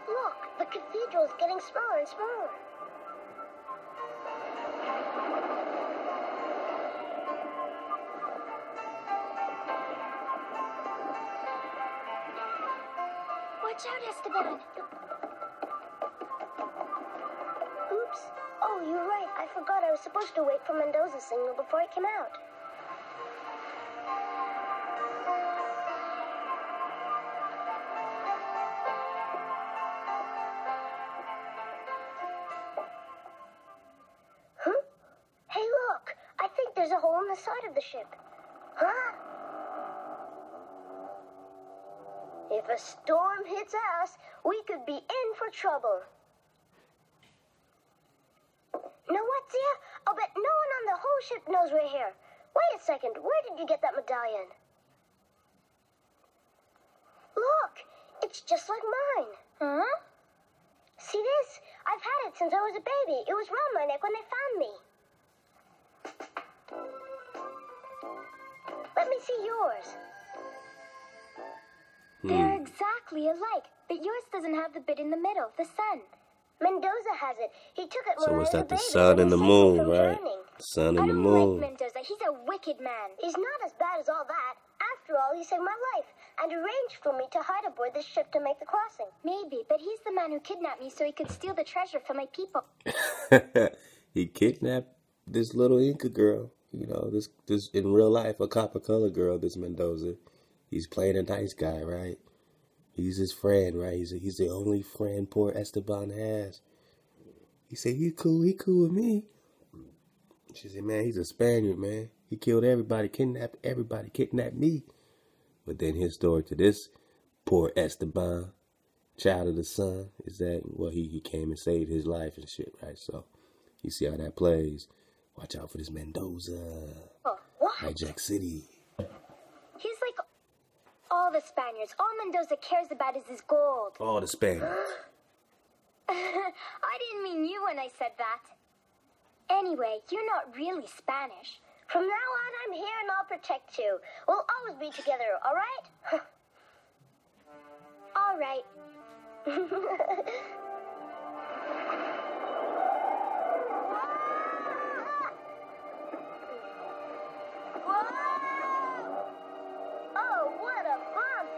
Speaker 4: Look, the cathedral's getting smaller and smaller. Watch out, Esteban. Oops. Oh, you're right. I forgot I was supposed to wait for Mendoza's signal before I came out. There's a hole in the side of the ship. Huh? If a storm hits us, we could be in for trouble. Know what, Zia? I'll bet no one on the whole ship knows we're here. Wait a second, where did you get that medallion? Look, it's just like mine. Huh? See this? I've had it since I was a baby. It was round my neck when they found me. Let me see yours.
Speaker 5: They're exactly alike, but yours doesn't have the bit in the middle, the sun.
Speaker 4: Mendoza has it. He took it when
Speaker 1: So
Speaker 4: I
Speaker 1: it's
Speaker 4: was a
Speaker 1: that the
Speaker 4: baby
Speaker 1: sun and the moon, right?
Speaker 4: Drowning.
Speaker 1: Sun and
Speaker 5: I
Speaker 1: the
Speaker 5: don't
Speaker 1: moon.
Speaker 5: like Mendoza. He's a wicked man.
Speaker 4: He's not as bad as all that. After all, he saved my life and arranged for me to hide aboard this ship to make the crossing.
Speaker 5: Maybe, but he's the man who kidnapped me so he could steal the treasure from my people.
Speaker 1: He kidnapped this little Inca girl, you know, this in real life, a copper color girl, this Mendoza. He's playing a nice guy, right? He's his friend, right? He's the only friend poor Esteban has. He said, he cool with me. She said, man, he's a Spaniard, man. He killed everybody, kidnapped me. But then his story to this poor Esteban, child of the sun, is that, well, he came and saved his life and shit, right? So, you see how that plays. Watch out for this Mendoza.
Speaker 5: What?
Speaker 1: Hijack City.
Speaker 5: He's like all the Spaniards. All Mendoza cares about is his gold.
Speaker 1: All the Spaniards.
Speaker 5: I didn't mean you when I said that. Anyway, you're not really Spanish.
Speaker 4: From now on, I'm here and I'll protect you. We'll always be together, all right?
Speaker 5: All right.
Speaker 4: Oh, what a bump!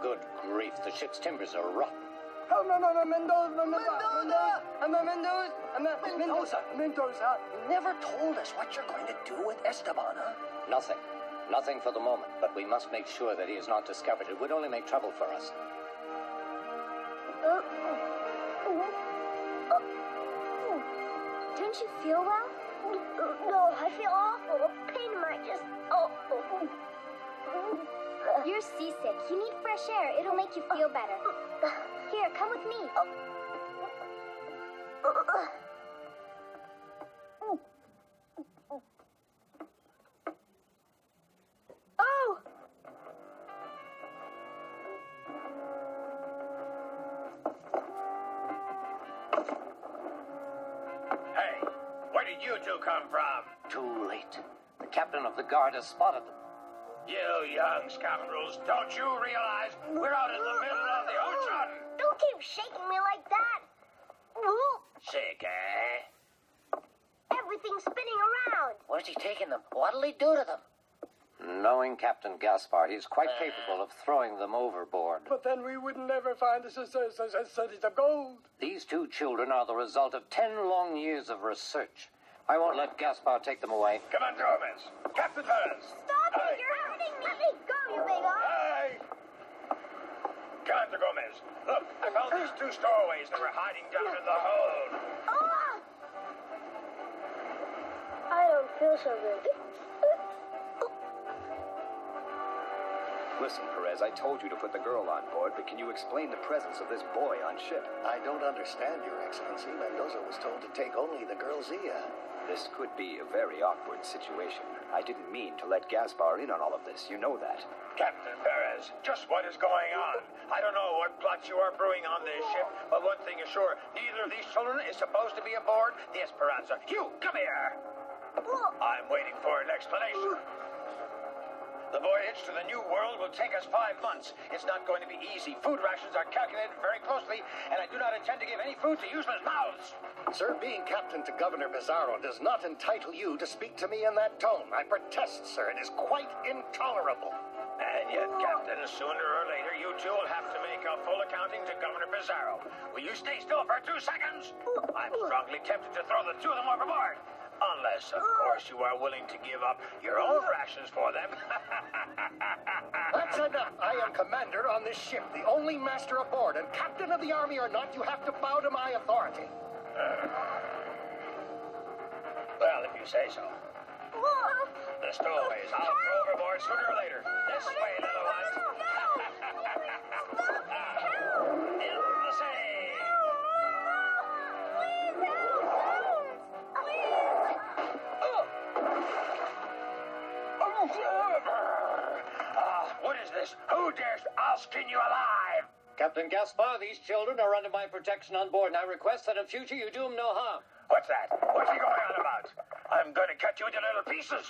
Speaker 2: Good grief, the ship's timbers are rotten.
Speaker 6: Oh, no, Mendoza, you never told us what you're going to do with Esteban, huh?
Speaker 2: Nothing. Nothing for the moment, but we must make sure that he is not discovered. It would only make trouble for us.
Speaker 5: Don't you feel well?
Speaker 4: No, I feel awful. A pain in my chest. Oh.
Speaker 5: You're seasick. You need fresh air. It'll make you feel better. Here, come with me. Oh!
Speaker 2: Hey, where did you two come from? Too late. The captain of the guard has spotted them. You young scoundrels, don't you realize we're out in the middle of the ocean?
Speaker 4: Don't keep shaking me like that. Ooh,
Speaker 2: Sick, eh?
Speaker 4: everything's spinning around.
Speaker 6: Where's he taking them? What'll he do to them?
Speaker 2: Knowing Captain Gaspar, he's quite capable of throwing them overboard.
Speaker 6: But then we would never find the cities of gold.
Speaker 2: These two children are the result of 10 long years of research. I won't let Gaspar take them away. Commander Gomez! Captain Perez!
Speaker 4: Stop it! You're hurting me! Let me go, you big arm!
Speaker 2: Hey! Commander Gomez, look, I found these two stowaways that were hiding down in the hold.
Speaker 4: Oh! I don't feel so good.
Speaker 7: Listen, Perez, I told you to put the girl on board, but can you explain the presence of this boy on ship?
Speaker 8: I don't understand, Your Excellency. Mendoza was told to take only the girl Zia.
Speaker 7: This could be a very awkward situation. I didn't mean to let Gaspar in on all of this. You know that.
Speaker 2: Captain Perez, just what is going on? I don't know what plots you are brewing on this ship, but one thing is sure, neither of these children is supposed to be aboard the Esperanza. You, come here! I'm waiting for an explanation. The voyage to the New World will take us 5 months. It's not going to be easy. Food rations are calculated very closely, and I do not intend to give any food to useless mouths.
Speaker 8: Sir, being captain to Governor Pizarro does not entitle you to speak to me in that tone. I protest, sir. It is quite intolerable.
Speaker 2: And yet, Captain, sooner or later, you two will have to make a full accounting to Governor Pizarro. Will you stay still for 2 seconds? I'm strongly tempted to throw the two of them overboard. Unless, of course, you are willing to give up your own rations for them.
Speaker 8: That's enough. I am commander on this ship, the only master aboard, and captain of the army or not, you have to bow to my authority.
Speaker 2: Well, if you say so. The stowaways, I'll throw overboard sooner or later. This way, little ones. In the sea. What is this? Who dares? I'll skin you alive!
Speaker 9: Captain Gaspar, these children are under my protection on board, and I request that in future you do them no harm.
Speaker 2: What's that? What's he going on about? I'm going to cut you into little pieces.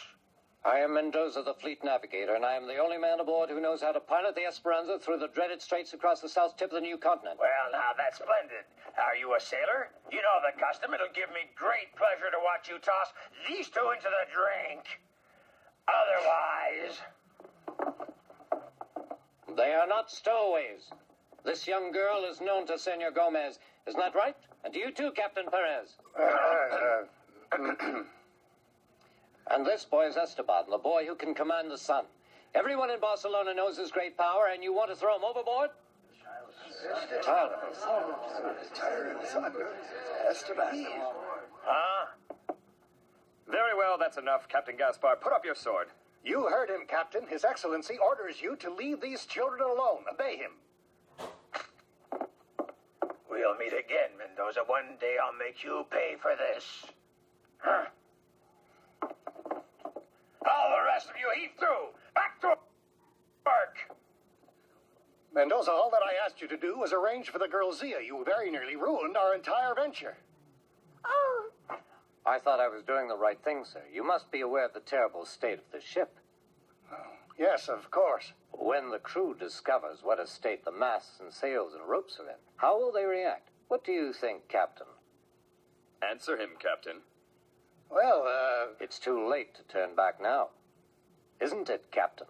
Speaker 9: I am Mendoza, the fleet navigator, and I am the only man aboard who knows how to pilot the Esperanza through the dreaded straits across the south tip of the new continent.
Speaker 6: Well, now, that's splendid. Are you a sailor? You know the custom. It'll give me great pleasure to watch you toss these two into the drink. Otherwise...
Speaker 9: They are not stowaways. This young girl is known to Senor Gomez. Isn't that right? And to you too, Captain Perez. And this boy is Esteban, the boy who can command the sun. Everyone in Barcelona knows his great power, and you want to throw him overboard?
Speaker 8: Esteban.
Speaker 6: Huh?
Speaker 7: Very well, that's enough. Captain Gaspar, put up your sword.
Speaker 8: You heard him, Captain. His Excellency orders you to leave these children alone. Obey him.
Speaker 6: We'll meet again, Mendoza. One day I'll make you pay for this. Huh? All the rest of you, heave through. Back to work.
Speaker 8: Mendoza, all that I asked you to do was arrange for the girl Zia. You very nearly ruined our entire venture.
Speaker 5: Oh,
Speaker 9: I thought I was doing the right thing, sir. You must be aware of the terrible state of the ship.
Speaker 8: Yes, of course.
Speaker 9: When the crew discovers what a state the masts and sails and ropes are in, how will they react? What do you think, Captain?
Speaker 7: Answer him, Captain.
Speaker 8: Well,
Speaker 9: It's too late to turn back now. Isn't it, Captain?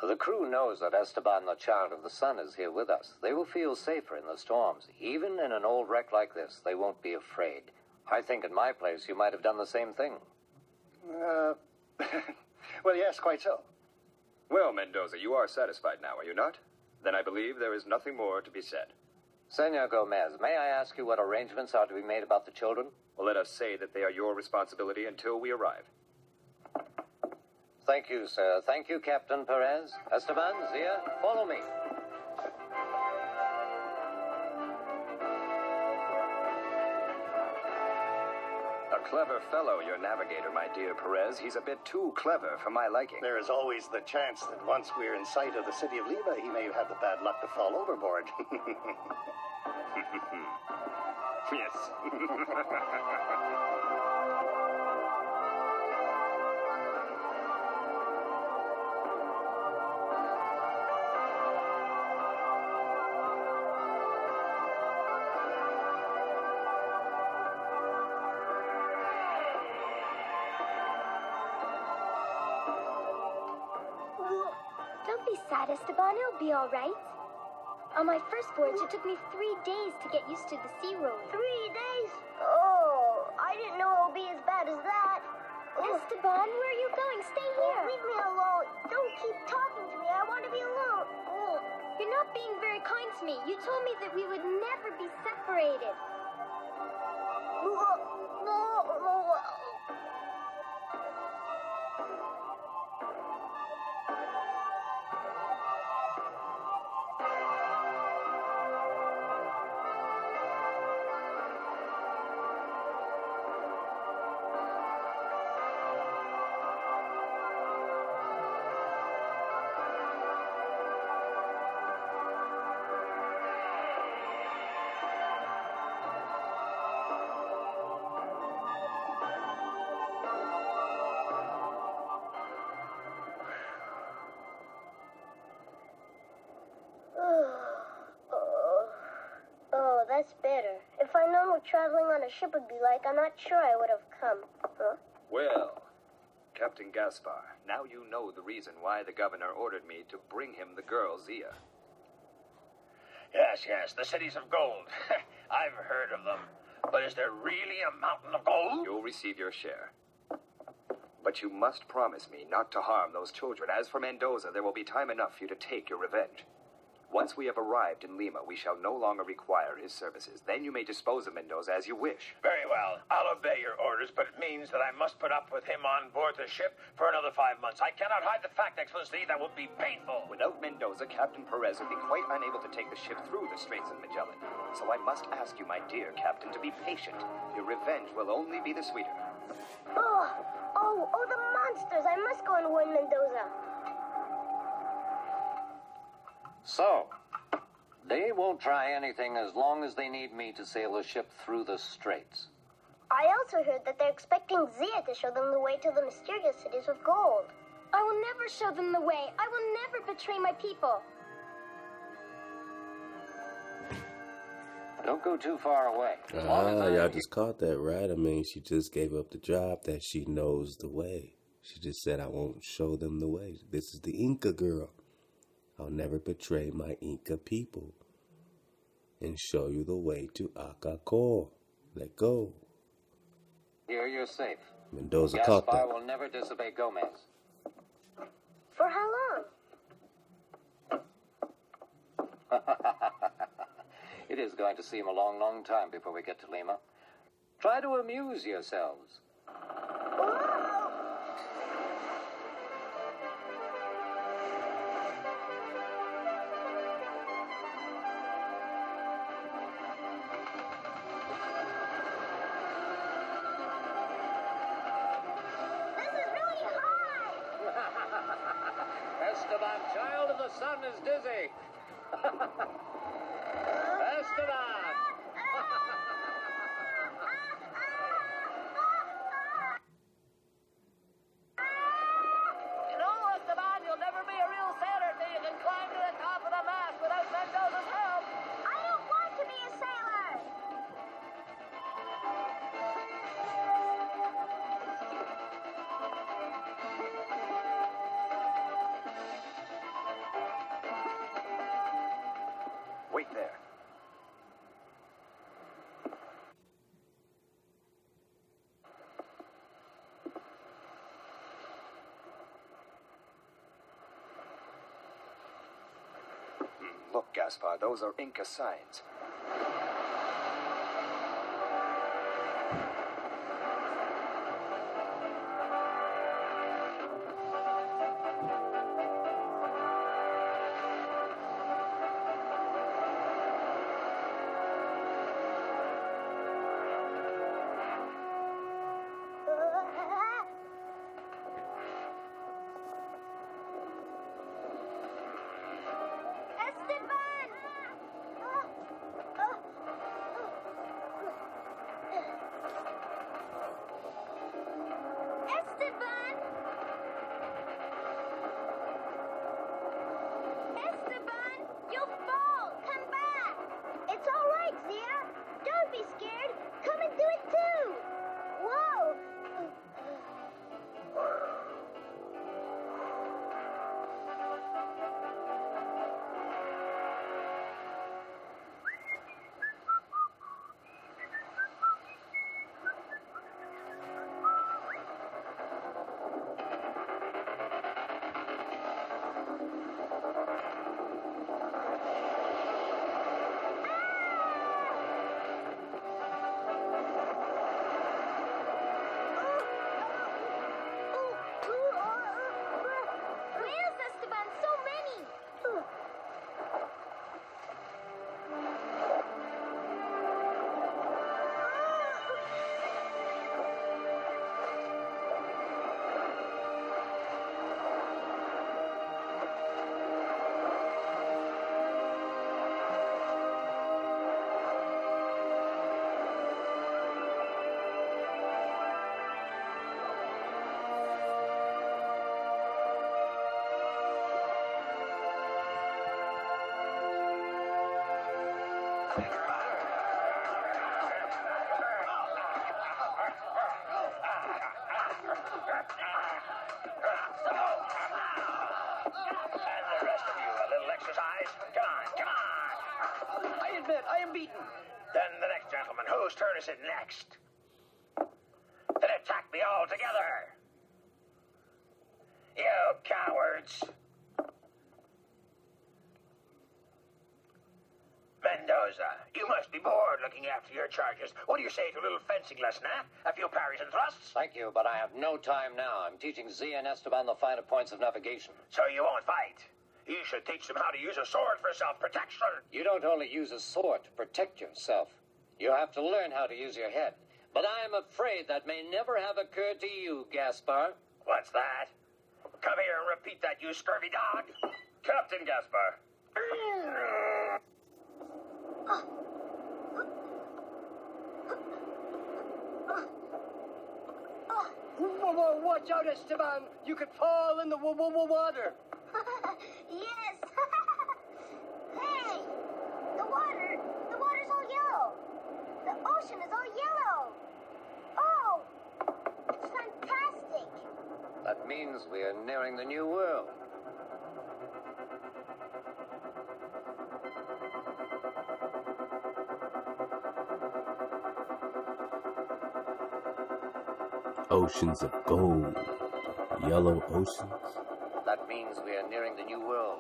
Speaker 9: The crew knows that Esteban, the child of the sun, is here with us. They will feel safer in the storms. Even in an old wreck like this, they won't be afraid. I think in my place you might have done the same thing.
Speaker 8: well, yes, quite so.
Speaker 7: Well, Mendoza, you are satisfied now, are you not? Then I believe there is nothing more to be said.
Speaker 9: Senor Gomez, may I ask you what arrangements are to be made about the children?
Speaker 7: Well, let us say that they are your responsibility until we arrive.
Speaker 9: Thank you, sir. Thank you, Captain Perez. Esteban, Zia, follow me.
Speaker 7: A clever fellow, your navigator, my dear Perez. He's a bit too clever for my liking.
Speaker 8: There is always the chance that once we're in sight of the city of Lima, he may have the bad luck to fall overboard.
Speaker 7: Yes.
Speaker 5: don't be sad, Esteban. It'll be all right. On my first voyage, it took me 3 days to get used to the sea road.
Speaker 4: 3 days? Oh, I didn't know it would be as bad as that.
Speaker 5: Esteban, where are you going? Stay here.
Speaker 4: Leave me alone. Don't keep talking to me. I want to be alone.
Speaker 5: You're not being very kind to me. You told me that we would never be separated.
Speaker 4: Oh, that's better. If I'd known what traveling on a ship would be like, I'm not sure I would have come. Huh?
Speaker 7: Well, Captain Gaspar, now you know the reason why the governor ordered me to bring him the girl, Zia.
Speaker 6: Yes, the cities of gold. I've heard of them. But is there really a mountain of gold?
Speaker 7: You'll receive your share. But you must promise me not to harm those children. As for Mendoza, there will be time enough for you to take your revenge. Once we have arrived in Lima, we shall no longer require his services. Then you may dispose of Mendoza as you wish.
Speaker 6: Very well. I'll obey your orders, but it means that I must put up with him on board the ship for another 5 months. I cannot hide the fact, Excellency. That would be painful.
Speaker 7: Without Mendoza, Captain Perez would be quite unable to take the ship through the Straits of Magellan. So I must ask you, my dear Captain, to be patient. Your revenge will only be the sweeter.
Speaker 4: Oh, the monsters! I must go and warn Mendoza.
Speaker 9: So, they won't try anything as long as they need me to sail the ship through the straits.
Speaker 4: I I also heard that they're expecting Zia to show them the way to the mysterious cities of gold.
Speaker 5: I will never show them the way. I will never betray my people.
Speaker 9: Don't go too far away.
Speaker 1: Y'all just caught that, right? I mean, she just gave up the job that she knows the way. She just said, I won't show them the way. This is the Inca girl. I'll never betray my Inca people and show you the way to Akakor. Let go.
Speaker 9: Here you're safe.
Speaker 1: Mendoza caught that.
Speaker 9: Gaspar will never disobey Gomez.
Speaker 4: For how long?
Speaker 9: It is going to seem a long, long time before we get to Lima. Try to amuse yourselves. Esteban, child of the sun, is dizzy. Esteban!
Speaker 10: You know, Esteban, you'll never be a real sailor till you can climb to the top of the mast without Mendoza's help.
Speaker 4: I don't want to be a sailor.
Speaker 7: Wait there. Look, Gaspar, those are Inca signs.
Speaker 5: Esteban! Esteban! Esteban! You'll fall! Come back!
Speaker 4: It's all right, Zia. Don't be scared. Come and do it too. Whoa.
Speaker 5: Where's Esteban? So many!
Speaker 6: And the rest of you, a little exercise? Come on, come on.
Speaker 10: I admit, I am beaten.
Speaker 6: Then the next gentleman, whose turn is it next? Then attack me all together. You cowards. Mendoza, you must be bored looking after your charges. What do you say to a little fencing lesson, eh? A few parries and thrusts?
Speaker 9: Thank you, but I have no time now. I'm teaching Zia and Esteban the finer points of navigation.
Speaker 6: So you won't fight. You should teach them how to use a sword for self-protection.
Speaker 9: You don't only use a sword to protect yourself. You have to learn how to use your head. But I'm afraid that may never have occurred to you, Gaspar.
Speaker 6: What's that? Come here and repeat that, you scurvy dog. Captain Gaspar.
Speaker 10: Oh, watch out, Esteban. You could fall in the water.
Speaker 4: Yes. Hey, the water's all yellow. The ocean is all yellow. Oh, it's fantastic.
Speaker 9: That means we are nearing the New World.
Speaker 1: Oceans of gold. Yellow oceans.
Speaker 9: That means we are nearing the New World.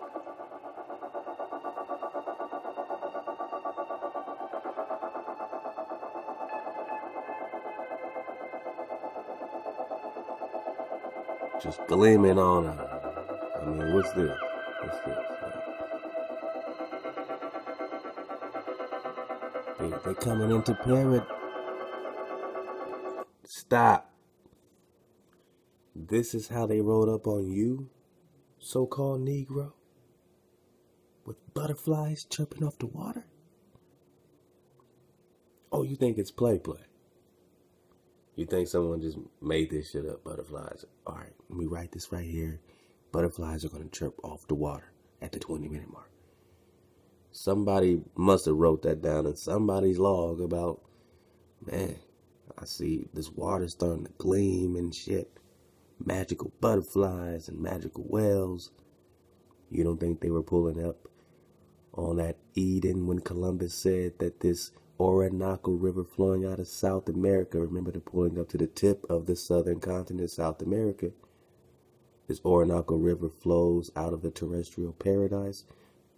Speaker 1: Just gleaming on it. I mean, what's this? What's this? They coming into paradise. Stop. This is how they rode up on you, so-called Negro, with butterflies chirping off the water? Oh, you think it's play? You think someone just made this shit up, butterflies? All right, let me write this right here. Butterflies are going to chirp off the water at the 20-minute mark. Somebody must have wrote that down in somebody's log about, man, I see this water starting to gleam and shit. Magical butterflies and magical whales. You don't think they were pulling up on that Eden when Columbus said that this Orinoco River flowing out of South America, remember they're pulling up to the tip of the southern continent, South America. This Orinoco River flows out of the terrestrial paradise.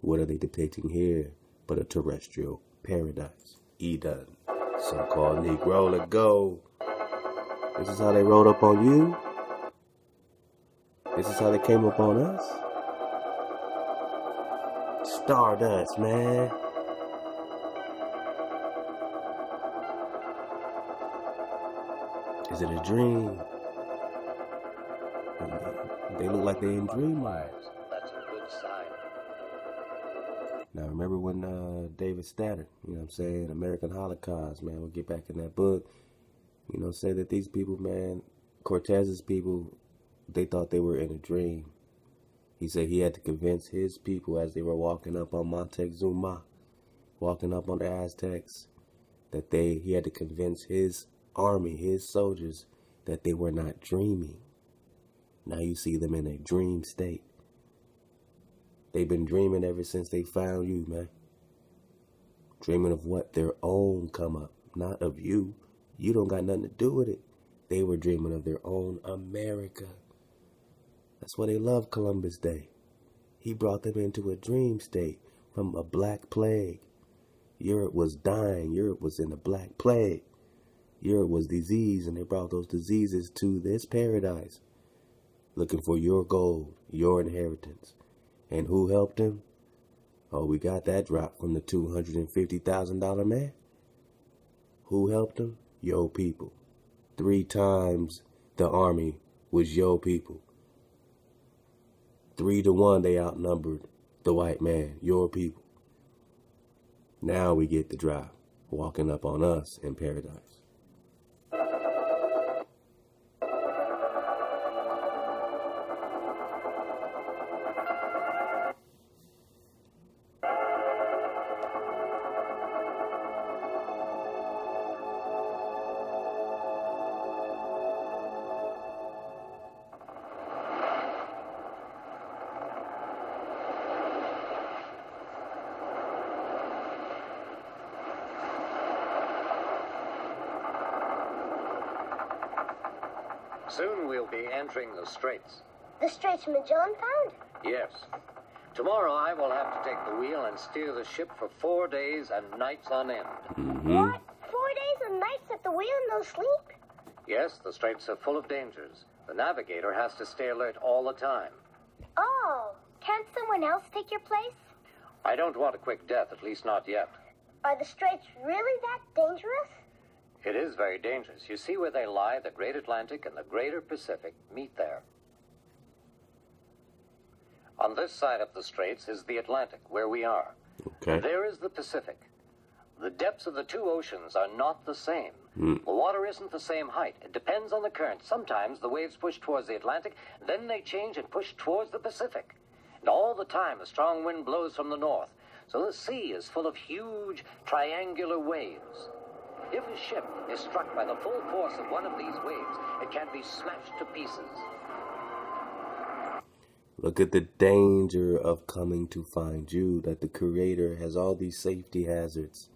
Speaker 1: What are they depicting here but a terrestrial paradise? Eden. So-called Negro, let go. This is how they rode up on you? This is how they came up on us? Stardust, man. Is it a dream? They look like they're in dream lives.
Speaker 9: That's a good sign.
Speaker 1: Now, remember when David Statter, you know what I'm saying, American Holocaust, man, we'll get back in that book, you know, say that these people, man, Cortez's people, they thought they were in a dream. He said he had to convince his people as they were walking up on Montezuma, walking up on the Aztecs, that he had to convince his army, his soldiers, that they were not dreaming. Now you see them in a dream state. They've been dreaming ever since they found you, man. Dreaming of what? Their own come up, not of you. You don't got nothing to do with it. They were dreaming of their own America. That's why they love Columbus Day. He brought them into a dream state from a black plague. Europe was dying. Europe was in a black plague. Europe was disease, and they brought those diseases to this paradise, looking for your gold, your inheritance. And who helped him? Oh, we got that drop from the $250,000 man. Who helped him? Your people. 3 times the army was your people. 3-1 they outnumbered the white man, your people. Now we get the drop, walking up on us in paradise.
Speaker 9: Soon we'll be entering the Straits.
Speaker 4: The Straits Magellan found?
Speaker 9: Yes. Tomorrow I will have to take the wheel and steer the ship for 4 days and nights on end.
Speaker 4: What? 4 days and nights at the wheel and no sleep?
Speaker 9: Yes, the Straits are full of dangers. The navigator has to stay alert all the time.
Speaker 5: Oh, can't someone else take your place?
Speaker 9: I don't want a quick death, at least not yet.
Speaker 4: Are the Straits really that dangerous?
Speaker 9: It is very dangerous. You see where they lie? The Great Atlantic and the Greater Pacific meet there. On this side of the Straits is the Atlantic, where we are.
Speaker 1: Okay.
Speaker 9: There is the Pacific. The depths of the two oceans are not the same. The water isn't the same height. It depends on the current. Sometimes the waves push towards the Atlantic, then they change and push towards the Pacific. And all the time, a strong wind blows from the north. So the sea is full of huge, triangular waves. If a ship is struck by the full force of one of these waves, it can be smashed to pieces.
Speaker 1: Look at the danger of coming to find you, that the Creator has all these safety hazards.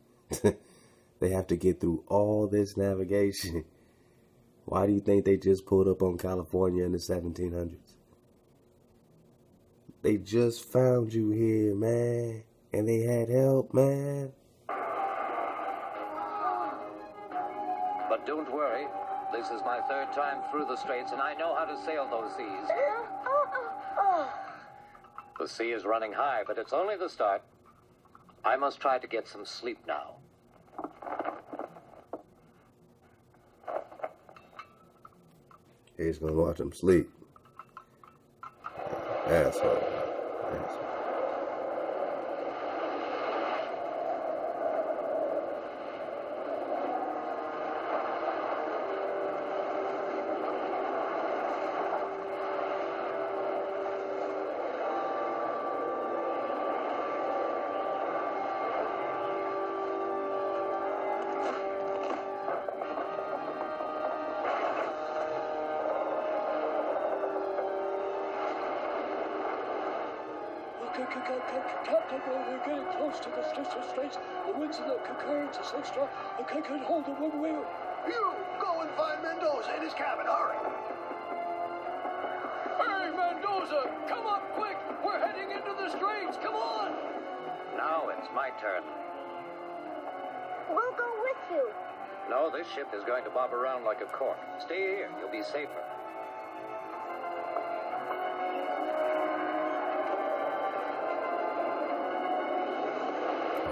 Speaker 1: They have to get through all this navigation. Why do you think they just pulled up on California in the 1700s? They just found you here, man. And they had help, man.
Speaker 9: But don't worry. This is my third time through the straits, and I know how to sail those seas. The sea is running high, but it's only the start. I must try to get some sleep now.
Speaker 1: He's gonna watch him sleep. Asshole.
Speaker 11: Captain, we're getting close to the straits. The winds and the currents are so strong, I can't hold the one wheel.
Speaker 8: You go and find Mendoza in his cabin. Hurry.
Speaker 11: Hey, Mendoza, come up quick. We're heading into the straits. Come on.
Speaker 9: Now it's my turn.
Speaker 4: We'll go with you.
Speaker 9: No, this ship is going to bob around like a cork. Stay here. You'll be safer.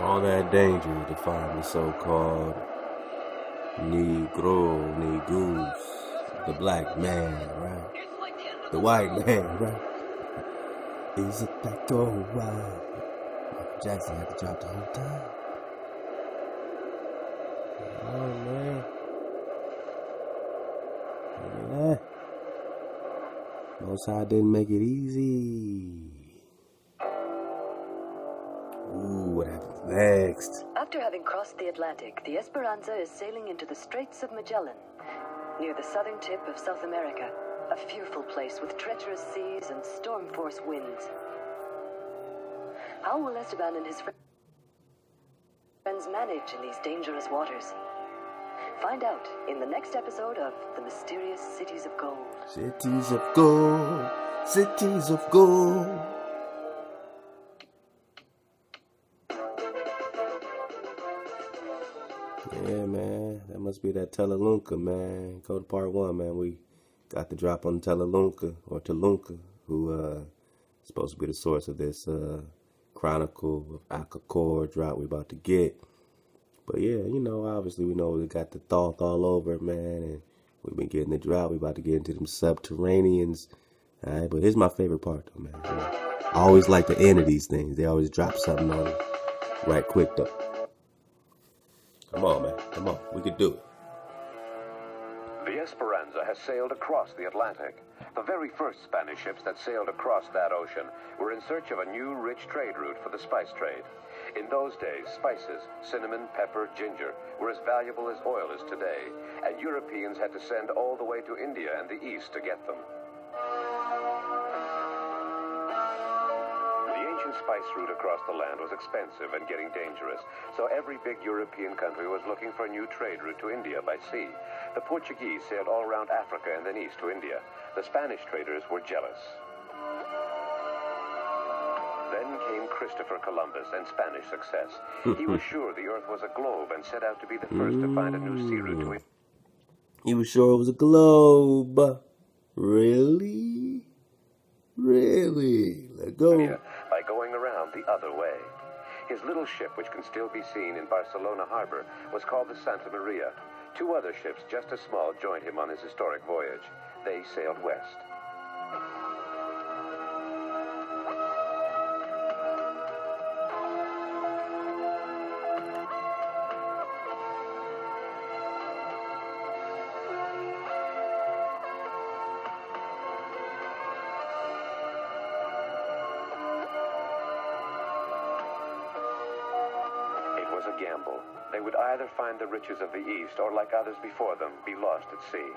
Speaker 1: All that danger to find the so-called Negro, Negus, the black man, right? The white man, right? Is it that go right? Michael Jackson had to drop the whole time. Oh, man. Look at that. Most High didn't make it easy. Ooh, what happens next?
Speaker 3: After having crossed the Atlantic, the Esperanza is sailing into the Straits of Magellan, near the southern tip of South America, a fearful place with treacherous seas and storm-force winds. How will Esteban and his friends manage in these dangerous waters? Find out in the next episode of The Mysterious Cities of Gold.
Speaker 1: Cities of gold, cities of gold. Yeah, man, that must be that Telelunka, man. Go to part 1, man. We got the drop on Telelunka, or Telunka, who is supposed to be the source of this Chronicle of Akakor drop we about to get. But yeah, you know, obviously we know we got the Thoth all over, man, and we've been getting the drought. We about to get into them subterraneans. All right, but here's my favorite part, though, man. I always like the end of these things. They always drop something on it right quick, though. Come on, man. Come on. We could do it.
Speaker 2: The Esperanza has sailed across the Atlantic. The very first Spanish ships that sailed across that ocean were in search of a new, rich trade route for the spice trade. In those days, spices, cinnamon, pepper, ginger, were as valuable as oil is today, and Europeans had to send all the way to India and the East to get them. The ancient spice route across the land was expensive and getting dangerous, so every big European country was looking for a new trade route to India by sea. The Portuguese sailed all around Africa and then east to India. The Spanish traders were jealous. Then came Christopher Columbus and Spanish success. He was sure the earth was a globe and set out to be the first to find a new sea route to it.
Speaker 1: He was sure it was a globe. Really? Really? Let go.
Speaker 2: By going around the other way. His little ship, which can still be seen in Barcelona harbor, was called the Santa Maria. 2 other ships, just as small, joined him on his historic voyage. They sailed west. was a gamble. They would either find the riches of the East or, like others before them, be lost at sea.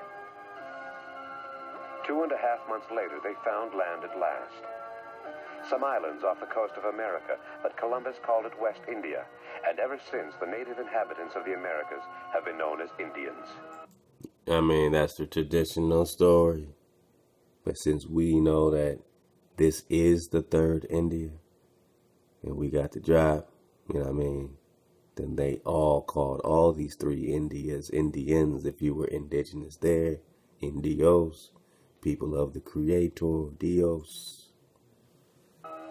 Speaker 2: 2.5 months later, they found land at last. Some islands off the coast of America, but Columbus called it West India, and ever since, the native inhabitants of the Americas have been known as Indians.
Speaker 1: I mean, that's the traditional story. But since we know that this is the third India, and we got the drop, you know what I mean, then they all called all these three Indias Indians if you were indigenous there, Indios, people of the Creator, Dios.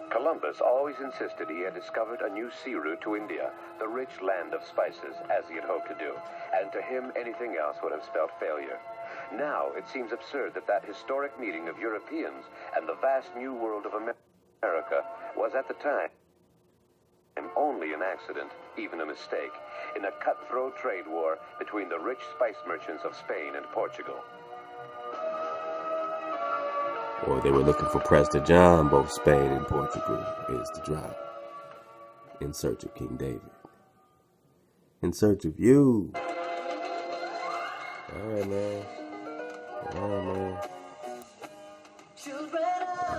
Speaker 2: Columbus always insisted he had discovered a new sea route to India, the rich land of spices, as he had hoped to do, and to him anything else would have spelled failure. Now it seems absurd that that historic meeting of Europeans and the vast new world of America was at the time only an accident, even a mistake, in a cutthroat trade war between the rich spice merchants of Spain and Portugal.
Speaker 1: Or they were looking for Prester John, both Spain and Portugal, is the drop. In search of King David. In search of you. Alright, man. Alright, man.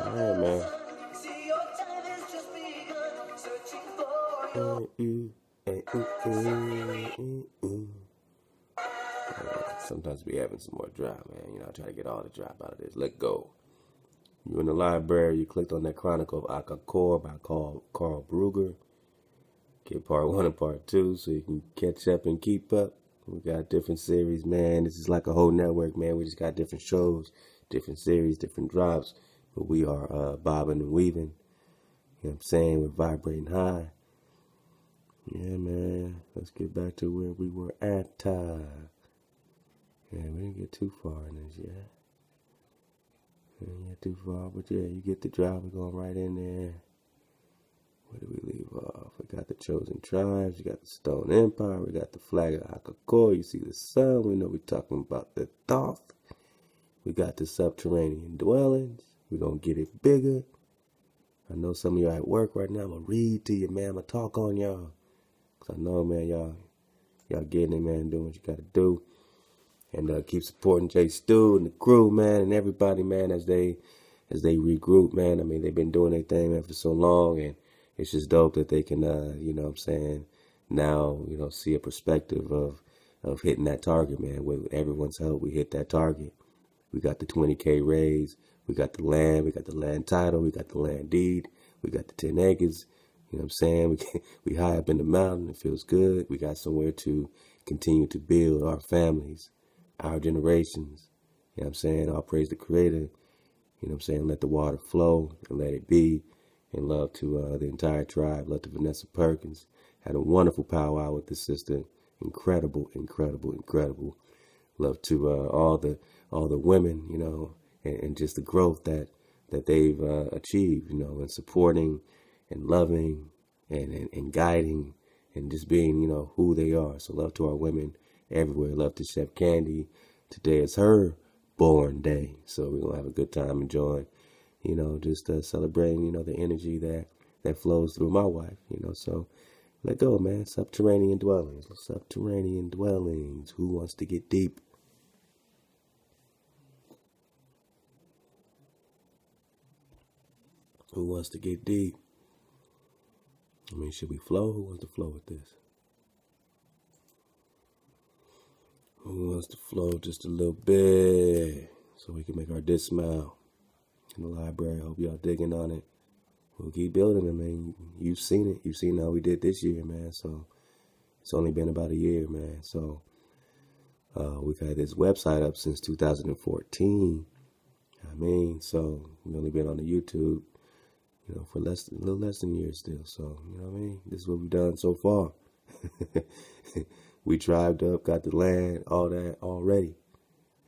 Speaker 1: Alright, man. Sometimes we having some more drop, man. You know, I try to get all the drop out of this. Let go. You're in the library, you clicked on that Chronicle of Akakor by Carl Brugger. Get part 1 and part 2 so you can catch up and keep up. We got different series, man. This is like a whole network, man. We just got different shows, different series, different drops. But we are bobbing and weaving. You know what I'm saying? We're vibrating high. Yeah, man. Let's get back to where we were at. Yeah, we didn't get too far in this yet. We didn't get too far, but yeah, you get the drop. We're going right in there. Where did we leave off? We got the chosen tribes. We got the Stone Empire. We got the flag of Akakor. You see the sun. We know we're talking about the Thoth. We got the subterranean dwellings. We're going to get it bigger. I know some of you are at work right now. I'm going to read to you, man. I'm going to talk on y'all. Because I know, man, y'all getting it, man, doing what you got to do. And keep supporting J. Stu and the crew, man, and everybody, man, as they regroup, man. I mean, they've been doing their thing, man, for so long, and it's just dope that they can, you know what I'm saying, now, you know, see a perspective of hitting that target, man. With everyone's help, we hit that target. We got the 20K raise. We got the land. We got the land title. We got the land deed. We got the 10 acres. You know what I'm saying? We high up in the mountain. It feels good. We got somewhere to continue to build our families, our generations. You know what I'm saying? All praise the Creator. You know what I'm saying? Let the water flow and let it be. And love to the entire tribe. Love to Vanessa Perkins. Had a wonderful powwow with the sister. Incredible, incredible, incredible. Love to all the women, you know, and just the growth that they've achieved, you know, and supporting and loving and guiding and just being, you know, who they are. So love to our women everywhere. Love to Chef Candy. Today is her born day. So we're going to have a good time enjoying, you know, just celebrating, you know, the energy that flows through my wife, you know. So let go, man. Subterranean dwellings. Subterranean dwellings. Who wants to get deep? Who wants to get deep? I mean, should we flow? Who wants to flow with this? Who wants to flow just a little bit so we can make our dish smile in the library? I hope y'all digging on it. We'll keep building. I mean, you've seen it. You've seen how we did this year, man. So it's only been about a year, man. So we've had this website up since 2014. I mean, so we've only been on the YouTube, you know, for a little less than a year still. So, you know what I mean? This is what we've done so far. We tribed up, got the land, all that already.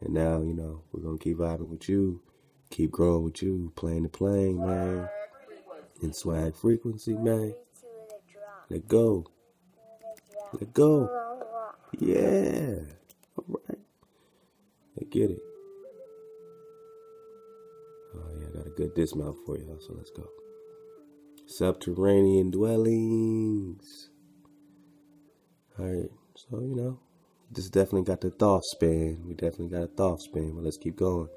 Speaker 1: And now, you know, we're going to keep vibing with you, keep growing with you, playing the plane, man. In swag frequency, man. Let go. Let go. Yeah. All right. Let's get it. Oh, yeah, I got a good dismount for y'all, so let's go. Subterranean dwellings. Alright, so, you know, this definitely got the thought span. We definitely got a thought span, but let's keep going.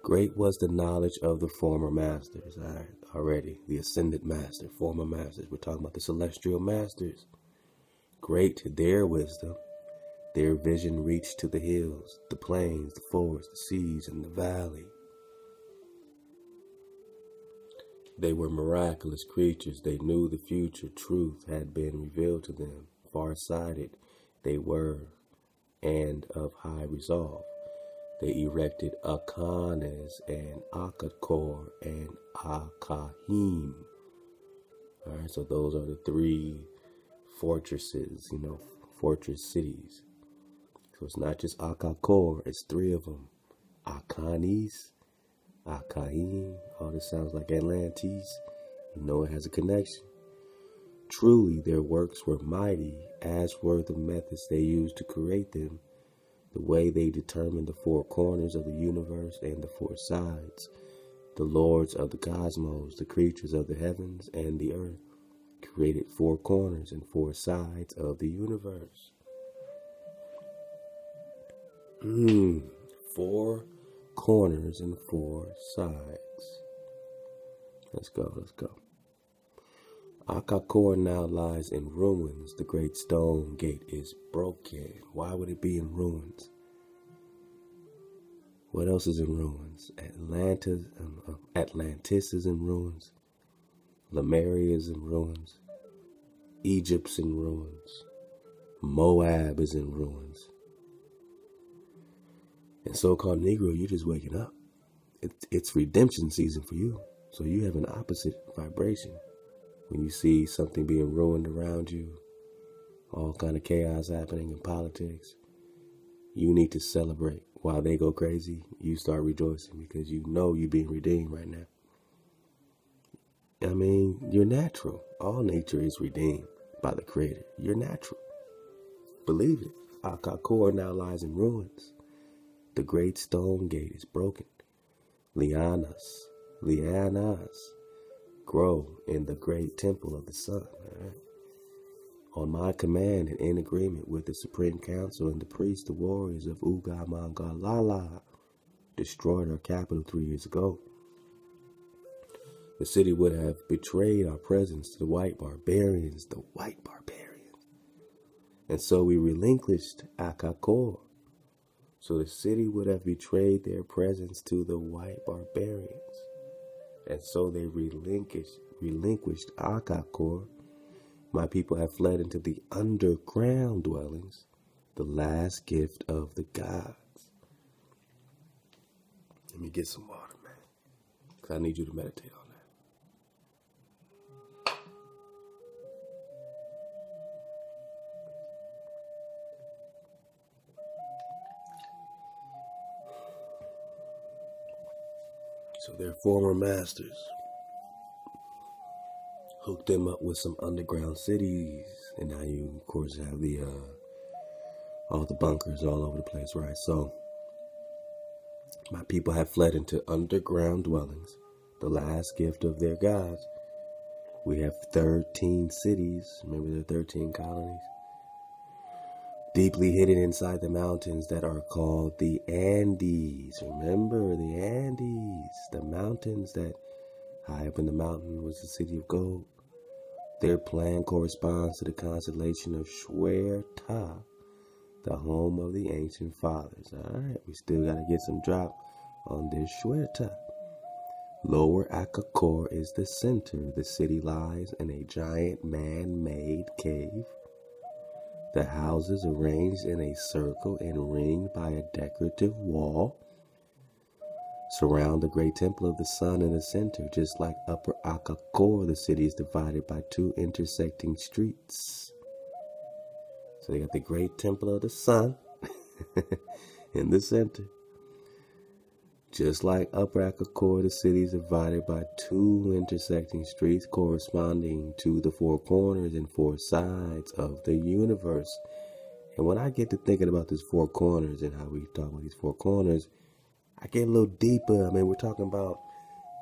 Speaker 1: Great was the knowledge of the former masters. Alright, already. The ascended master, former masters. We're talking about the celestial masters. Great their wisdom. Their vision reached to the hills, the plains, the forests, the seas, and the valley. They were miraculous creatures. They knew the future. Truth had been revealed to them. Far-sighted they were, and of high resolve. They erected Akanes and Akakor and Akahim. Alright, so those are the 3 fortresses, you know, fortress cities. So it's not just Akakor, it's 3 of them. Akanis, Akahim, all this sounds like Atlantis. You know it has a connection. Truly, their works were mighty, as were the methods they used to create them, the way they determined the 4 corners of the universe and the 4 sides, the lords of the cosmos, the creatures of the heavens and the earth, created 4 corners and 4 sides of the universe. 4 corners and 4 sides. Let's go, let's go. Akakor now lies in ruins. The great stone gate is broken. Why would it be in ruins? What else is in ruins? Atlantis is in ruins. Lemuria is in ruins. Egypt's in ruins. Moab is in ruins. And so-called Negro, you're just waking up. It's redemption season for you. So you have an opposite vibration. When you see something being ruined around you, all kind of chaos happening in politics, you need to celebrate. While they go crazy, you start rejoicing because you know you're being redeemed right now. I mean, you're natural. All nature is redeemed by the Creator. You're natural. Believe it. Akakor now lies in ruins. The great stone gate is broken. Lianas grow in the great temple of the sun. Right? On my command and in agreement with the Supreme Council and the priests, the warriors of Ugamangalala destroyed our capital 3 years ago. The city would have betrayed our presence to the white barbarians, And so we relinquished Akakor. So the city would have betrayed their presence to the white barbarians. And so they relinquished Akakor. My people have fled into the underground dwellings, the last gift of the gods. Let me get some water, man, because I need you to meditate on that. So their former masters hooked them up with some underground cities, and now you, of course, have the all the bunkers all over the place, right? So my people have fled into underground dwellings, the last gift of their gods. We have 13 cities. Remember the 13 colonies? Deeply hidden inside the mountains that are called the Andes. Remember the Andes, the mountains that high up in the mountain was the city of gold. Their plan corresponds to the constellation of Shwerta, the home of the ancient fathers. Alright, we still got to get some drop on this Shwerta. Lower Akakor is the center. The city lies in a giant man-made cave. The houses arranged in a circle and ringed by a decorative wall surround the great temple of the sun in the center. Just like Upper Akakor, the city is divided by 2 intersecting streets. So they got the great temple of the sun in the center. Just like Upper Akakor, the city is divided by 2 intersecting streets corresponding to the 4 corners and 4 sides of the universe. And when I get to thinking about these 4 corners and how we talk about these 4 corners, I get a little deeper. I mean, we're talking about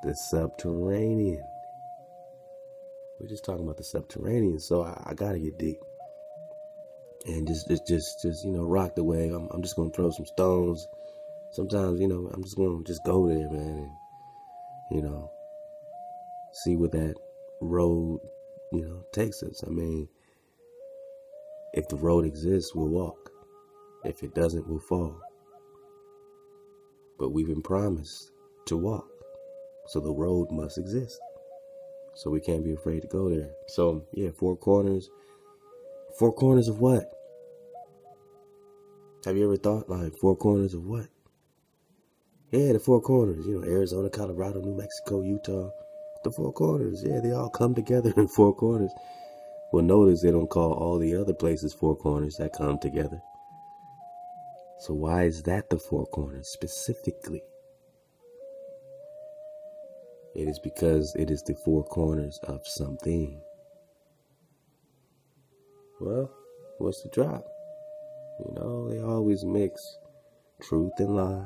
Speaker 1: the subterranean. We're just talking about the subterranean, so I gotta get deep. and just you know, rock the way. I'm just gonna throw some stones. Sometimes, you know, I'm just gonna go there, man, and, you know, see where that road, you know, takes us. I mean, if the road exists, we'll walk. If it doesn't, we'll fall. But we've been promised to walk, so the road must exist. So we can't be afraid to go there. So yeah, four corners. Four corners of what? Have you ever thought, like, four corners of what? Yeah, the four corners. You know, Arizona, Colorado, New Mexico, Utah. The four corners. Yeah, they all come together in four corners. Well, notice they don't call all the other places four corners that come together. So why is that the four corners specifically? It is because it is the four corners of something. Well, what's the drop? You know, they always mix truth and lie.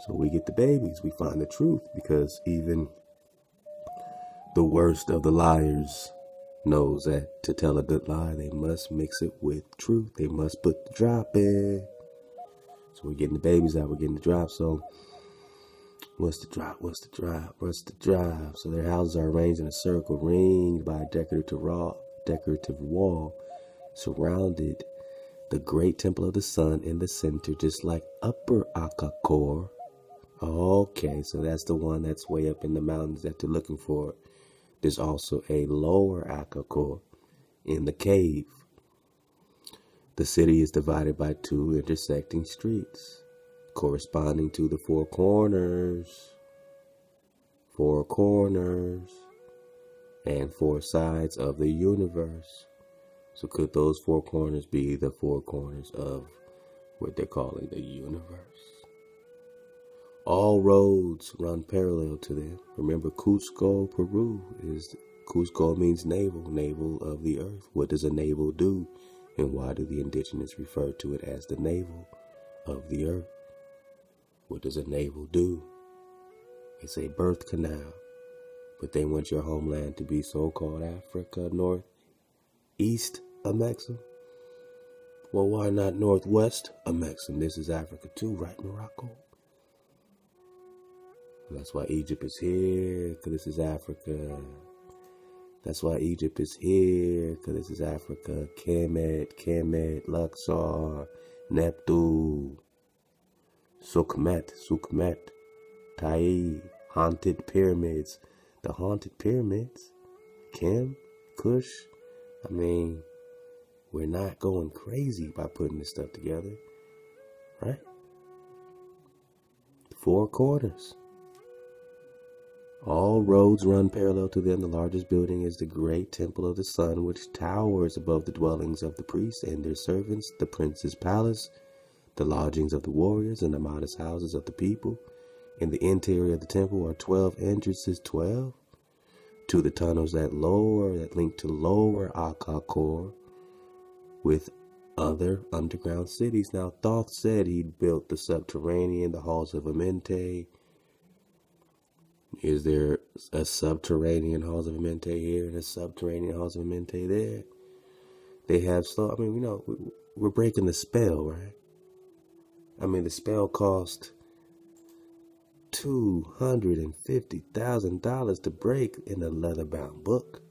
Speaker 1: So we get the babies. We find the truth, because even the worst of the liars knows that to tell a good lie, they must mix it with truth. They must put the drop in. So we're getting the babies out. We're getting the drop. So what's the drop? What's the drop? What's the drop? So their houses are arranged in a circle, ringed by a decorative wall, surrounded the great temple of the sun in the center, just like Upper Akakor. Okay, so that's the one that's way up in the mountains that they're looking for. There's also a Lower Akakor in the cave. The city is divided by two intersecting streets, corresponding to the four corners. Four corners and four sides of the universe. So could those four corners be the four corners of what they're calling the universe? All roads run parallel to them. Remember, Cuzco, Peru Cuzco means navel, navel of the earth. What does a navel do? And why do the indigenous refer to it as the navel of the earth? What does a navel do? It's a birth canal. But they want your homeland to be so-called Africa, northeast Ame'rican. Well, why not northwest Ame'rican? This is Africa too, right, Morocco? That's why Egypt is here, because this is Africa. That's why Egypt is here, because this is Africa. Kemet, Luxor, Neptune, Sukhmet, Tai, haunted pyramids. The haunted pyramids, Kim, Kush. I mean, we're not going crazy by putting this stuff together, right? Four corners. All roads run parallel to them. The largest building is the great temple of the sun, which towers above the dwellings of the priests and their servants, the prince's palace, the lodgings of the warriors, and the modest houses of the people. In the interior of the temple are 12 entrances, 12, to the tunnels that link to Lower Akakor with other underground cities. Now, Thoth said he'd built the subterranean, the halls of Amenti. Is there a subterranean halls of Amenti here and a subterranean halls of Amenti there? They have I mean, you know, we're breaking the spell, right? I mean, the spell cost $250,000 to break in a leather-bound book.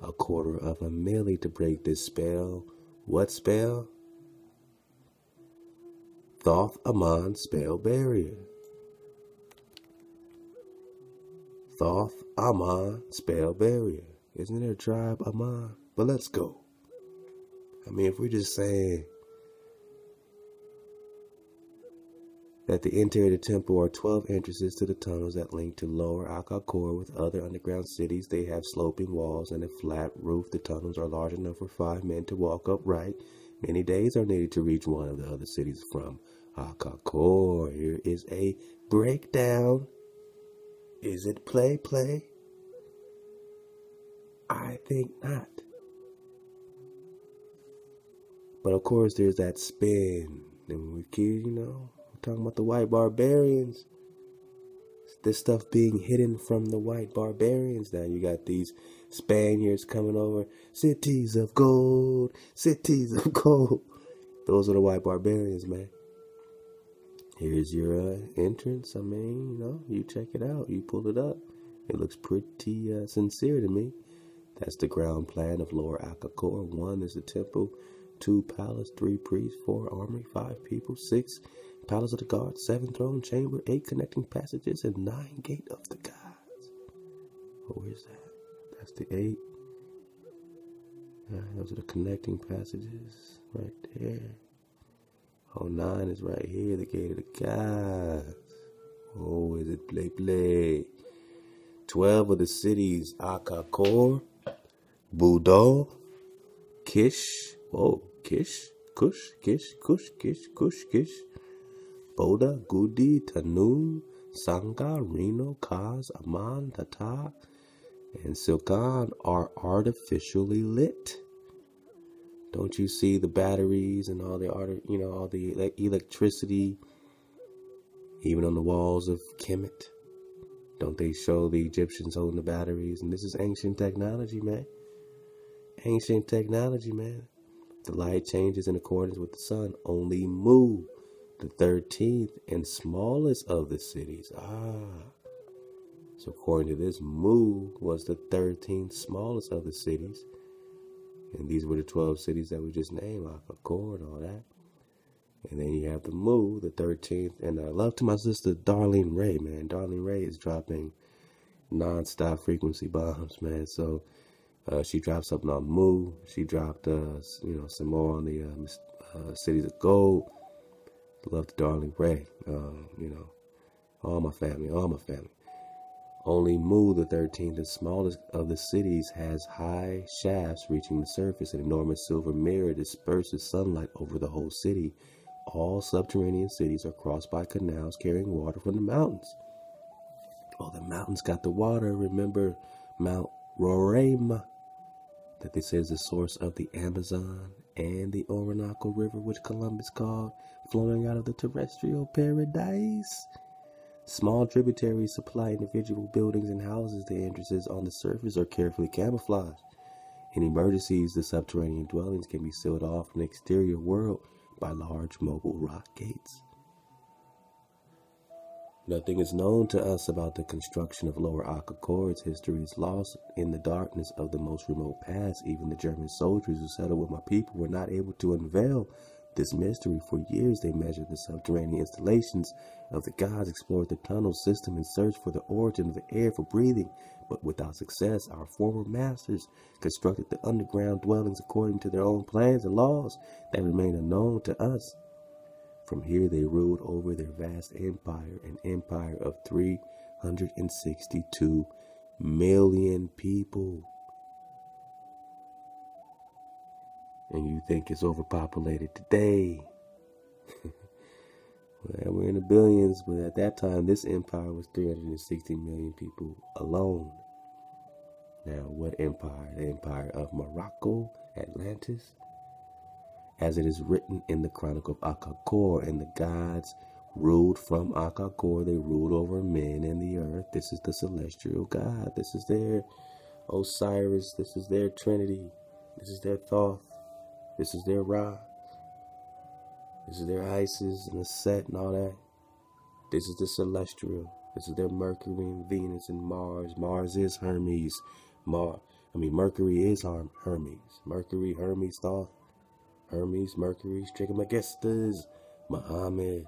Speaker 1: $250,000 to break this spell. What spell? Thoth Amon spell barrier. Thoth Amon spell barrier. Isn't there a tribe Amon? But let's go. I mean, if we're just saying that the interior of the temple are 12 entrances to the tunnels that link to Lower Akakor with other underground cities. They have sloping walls and a flat roof. The tunnels are large enough for 5 men to walk upright. Many days are needed to reach one of the other cities from Akakor. Here is a breakdown. Is it play? I think not. But of course, there's that spin. And when we're kids, you know, we're talking about the white barbarians. This stuff being hidden from the white barbarians. Now you got these Spaniards coming over. Cities of gold. Cities of gold. Those are the white barbarians, man. Here's your entrance. I mean, you know, you check it out. You pull it up. It looks pretty sincere to me. That's the ground plan of Lower Akakor. 1 is the temple, 2 palace, 3 priests, 4 armory, 5 people, 6 palace of the guards, 7 throne chamber, 8 connecting passages, and 9 gate of the gods. Oh, where's that? That's the 8. Those are the connecting passages right there. Oh, 9 is right here, the gate of the gods. Oh, is it play? 12 of the cities, Akakor, Budal, Kish, Kish, Kush, Boda, Gudi, Tanum, Sanga, Reno, Kaz, Aman, Tata, and Silkan are artificially lit. Don't you see the batteries and all the all the electricity, even on the walls of Kemet? Don't they show the Egyptians holding the batteries? And this is ancient technology, man. Ancient technology, man. The light changes in accordance with the sun. Only Mu, the 13th and smallest of the cities. So according to this, Mu was the 13th smallest of the cities. And these were the 12 cities that we just named, Akakor and all that. And then you have the Mu, the 13th. And love to my sister, Darlene Ray, man. Darlene Ray is dropping non-stop frequency bombs, man. So she dropped something on Mu. She dropped, some more on the cities of gold. Love to Darlene Ray. All my family. Only Mu, the 13th and smallest of the cities, has high shafts reaching the surface. An enormous silver mirror disperses sunlight over the whole city. All subterranean cities are crossed by canals carrying water from the mountains. Oh, the mountains got the water. Remember Mount Roraima, that they say is the source of the Amazon and the Orinoco River, which Columbus called, flowing out of the terrestrial paradise. Small tributaries supply individual buildings and houses. The entrances on the surface are carefully camouflaged. In emergencies, the subterranean dwellings can be sealed off from the exterior world by large mobile rock gates. Nothing is known to us about the construction of Lower Akakor. Its history is lost in the darkness of the most remote past. Even the German soldiers who settled with my people were not able to unveil this mystery. For years they measured the subterranean installations of the gods, explored the tunnel system in search for the origin of the air for breathing, but without success. Our former masters constructed the underground dwellings according to their own plans and laws that remain unknown to us. From here they ruled over their vast empire, an empire of 362 million people. And you think it's overpopulated today. Well, we're in the billions, but at that time, this empire was 360 million people alone. Now, what empire? The empire of Morocco, Atlantis? As it is written in the Chronicle of Akakor, and the gods ruled from Akakor. They ruled over men and the earth. This is the celestial god. This is their Osiris. This is their Trinity. This is their Thoth. This is their Ra. This is their Isis and the Set and all that. This is the celestial. This is their Mercury and Venus and Mars. Mars is Hermes. Mercury is Hermes. Mercury, Hermes, Thoth. Hermes, Mercury, Trigomagestas, Muhammad.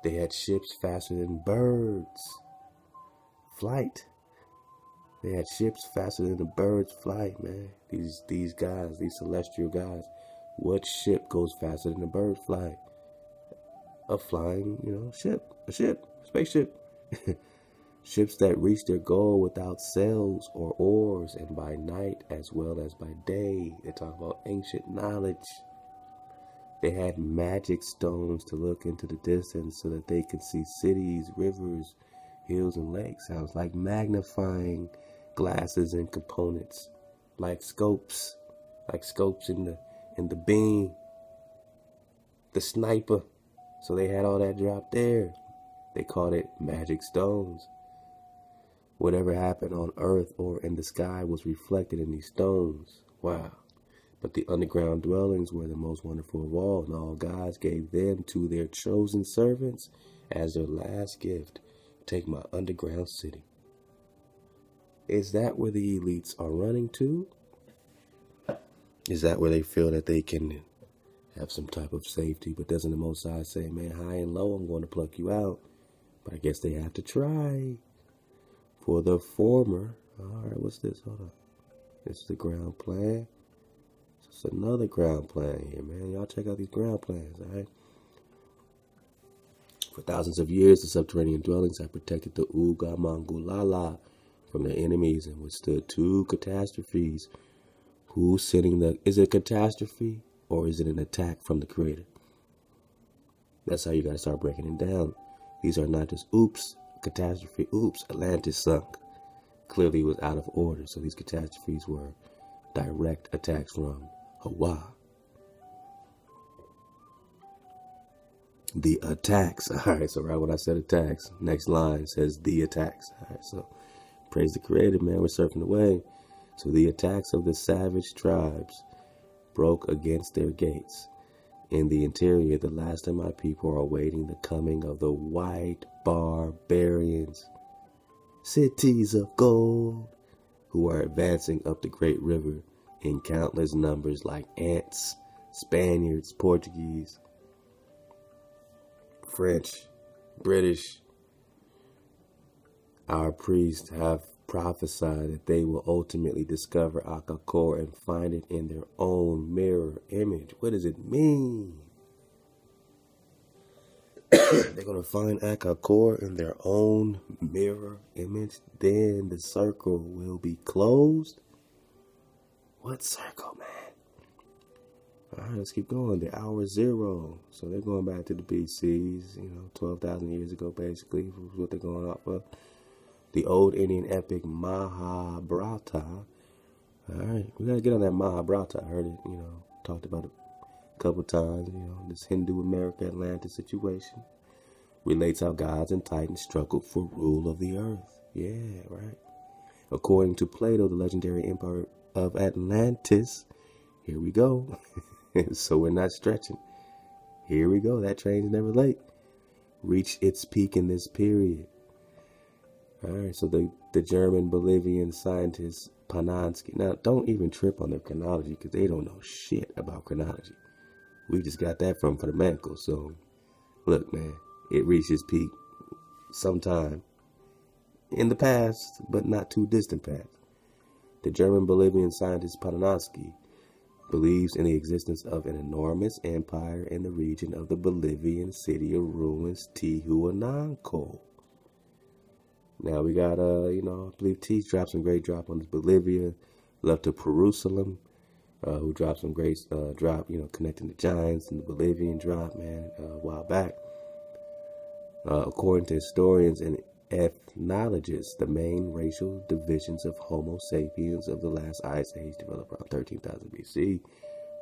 Speaker 1: They had ships faster than birds. Flight. They had ships faster than the birds' flight, man. These guys, these celestial guys. What ship goes faster than a bird flight? A flying, ship. A ship. Spaceship. Ships that reach their goal without sails or oars, and by night as well as by day. They talk about ancient knowledge. They had magic stones to look into the distance so that they could see cities, rivers, hills, and lakes. Sounds like magnifying glasses and components, like scopes in the beam, the sniper. So they had all that dropped there. They called it magic stones. Whatever happened on earth or in the sky was reflected in these stones. Wow. But the underground dwellings were the most wonderful of all, and all gods gave them to their chosen servants as their last gift. Take my underground city. Is that where the elites are running to? Is that where they feel that they can have some type of safety? But doesn't the Most High say, man, high and low, I'm going to pluck you out? But I guess they have to try. For the former, all right, what's this? Hold on. This is the ground plan. It's another ground plan here, man. Y'all check out these ground plans, all right? For thousands of years, the subterranean dwellings have protected the Uga Mangulala from their enemies and withstood two catastrophes. Who's sending the... Is it a catastrophe or is it an attack from the Creator? That's how you got to start breaking it down. These are not just oops, catastrophe, oops, Atlantis sunk. Clearly it was out of order, so these catastrophes were direct attacks from Hawaii. The attacks. All right, so right when I said attacks, next line says the attacks. All right, so praise the Creator, man. We're surfing away. So the attacks of the savage tribes broke against their gates. In the interior, the last of my people are awaiting the coming of the white barbarians, cities of gold, who are advancing up the great river in countless numbers like ants, Spaniards, Portuguese, French, British. Our priests have prophesied that they will ultimately discover Akakor and find it in their own mirror image. What does it mean? They're going to find Akakor in their own mirror image. Then the circle will be closed. What circle, man? All right, let's keep going. The hour zero. So they're going back to the BCs, 12,000 years ago, basically, was what they're going off of. The old Indian epic Mahabharata. All right, we got to get on that Mahabharata. I heard it, talked about it a couple times, this Hindu America Atlantis situation. Relates how gods and titans struggled for rule of the earth. Yeah, right. According to Plato, the legendary empire of Atlantis, here we go. So we're not stretching. Here we go. That train's never late. Reached its peak in this period. All right, so the German Bolivian scientist Panansky. Now, don't even trip on their chronology because they don't know shit about chronology. We just got that from Fundamental. So, look, man, it reached its peak sometime in the past, but not too distant past. The German Bolivian scientist Panansky believes in the existence of an enormous empire in the region of the Bolivian city of ruins, Tihuanaco. Now we got, I believe T's dropped some great drop on this Bolivia, left to Jerusalem, who dropped some great drop, connecting the giants and the Bolivian drop, man, a while back. According to historians and ethnologists, the main racial divisions of Homo sapiens of the last ice age developed around 13,000 BC.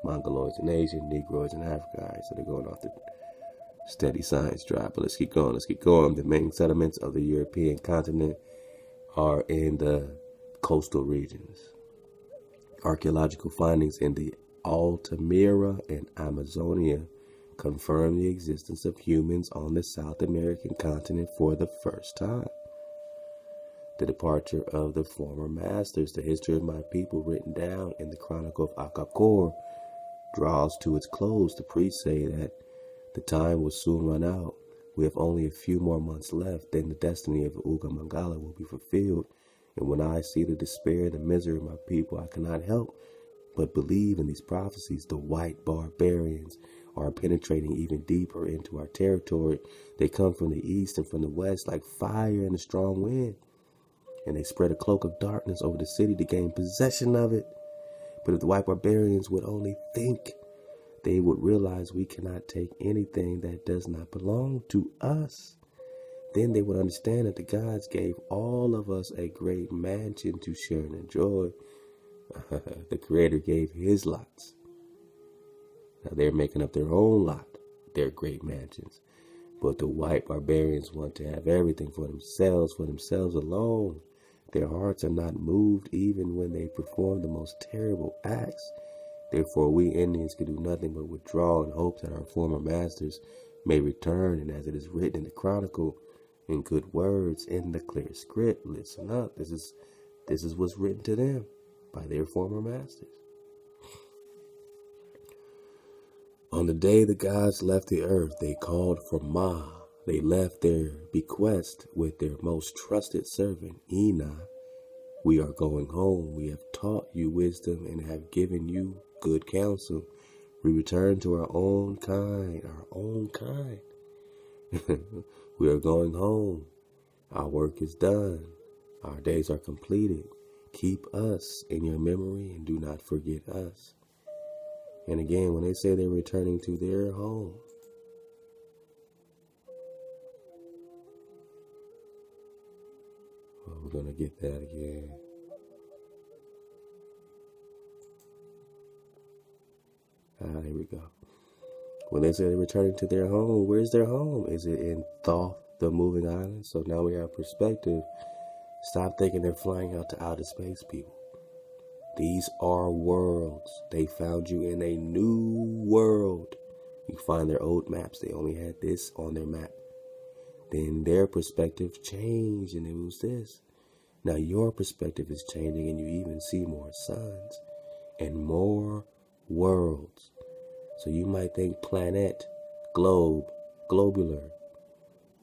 Speaker 1: Mongoloids in Asia, Negroids in Africa. All right, so they're going off the steady science drop. But let's keep going. The main settlements of the European continent are in the coastal regions. Archaeological findings in the Altamira and Amazonia confirm the existence of humans on the South American continent for the first time. The departure of the former masters, the history of my people written down in the Chronicle of Akakor, draws to its close. The priests say that the time will soon run out. We have only a few more months left, then the destiny of Uga Mangala will be fulfilled. And when I see the despair and the misery of my people, I cannot help but believe in these prophecies. The white barbarians are penetrating even deeper into our territory. They come from the east and from the west like fire and a strong wind. And they spread a cloak of darkness over the city to gain possession of it. But if the white barbarians would only think, they would realize we cannot take anything that does not belong to us. Then they would understand that the gods gave all of us a great mansion to share and enjoy. The Creator gave his lots. Now they're making up their own lot, their great mansions. But the white barbarians want to have everything for themselves alone. Their hearts are not moved even when they perform the most terrible acts. Therefore, we Indians can do nothing but withdraw and hope that our former masters may return. And as it is written in the Chronicle, in good words, in the clear script, listen up. This is what's written to them by their former masters. On the day the gods left the earth, they called for Ma. They left their bequest with their most trusted servant, Ina. We are going home. We have taught you wisdom and have given you good counsel. We return to our own kind, We are going home. Our work is done. Our days are completed. Keep us in your memory and do not forget us. And again, when they say they're returning to their home, well, we're going to get that again. Here we go. When they say they're returning to their home, where's their home? Is it in Thoth, the moving island? So now we have perspective. Stop thinking they're flying out to outer space, people. These are worlds. They found you in a new world. You find their old maps. They only had this on their map. Then their perspective changed and it was this. Now your perspective is changing and you even see more suns and more worlds. So you might think planet, globe, globular.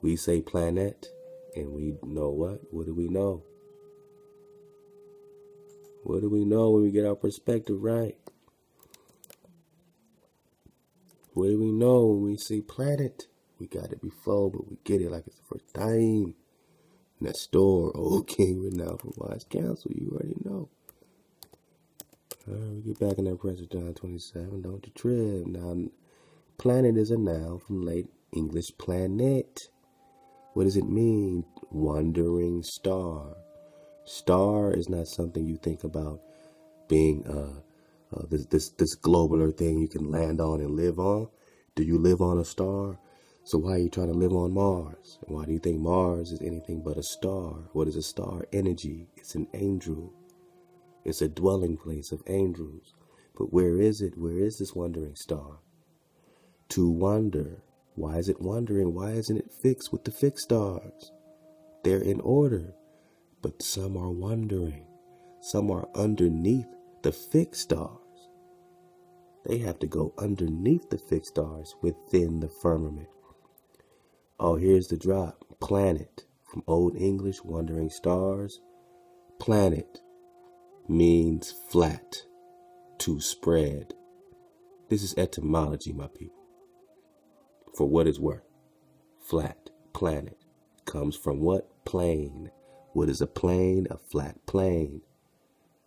Speaker 1: We say planet and we know what? What do we know? What do we know when we get our perspective right? What do we know when we say planet? We got it before, but we get it like it's the first time. In that store, old king written out from wise counsel, you already know. Alright, we get back in that present John 27, don't you trip. Now, planet is a noun from late English planet. What does it mean? Wandering star. Star is not something you think about being this globular thing you can land on and live on. Do you live on a star? So why are you trying to live on Mars? And why do you think Mars is anything but a star? What is a star? Energy. It's an angel. It's a dwelling place of angels. But where is it? Where is this wandering star? To wander. Why is it wandering? Why isn't it fixed with the fixed stars? They're in order. But some are wandering. Some are underneath the fixed stars. They have to go underneath the fixed stars within the firmament. Oh, here's the drop. Planet. From Old English, wandering stars. Planet means flat, to spread. This is etymology, my people. For what it's worth. Flat, planet, comes from what? Plane. What is a plane? A flat plane.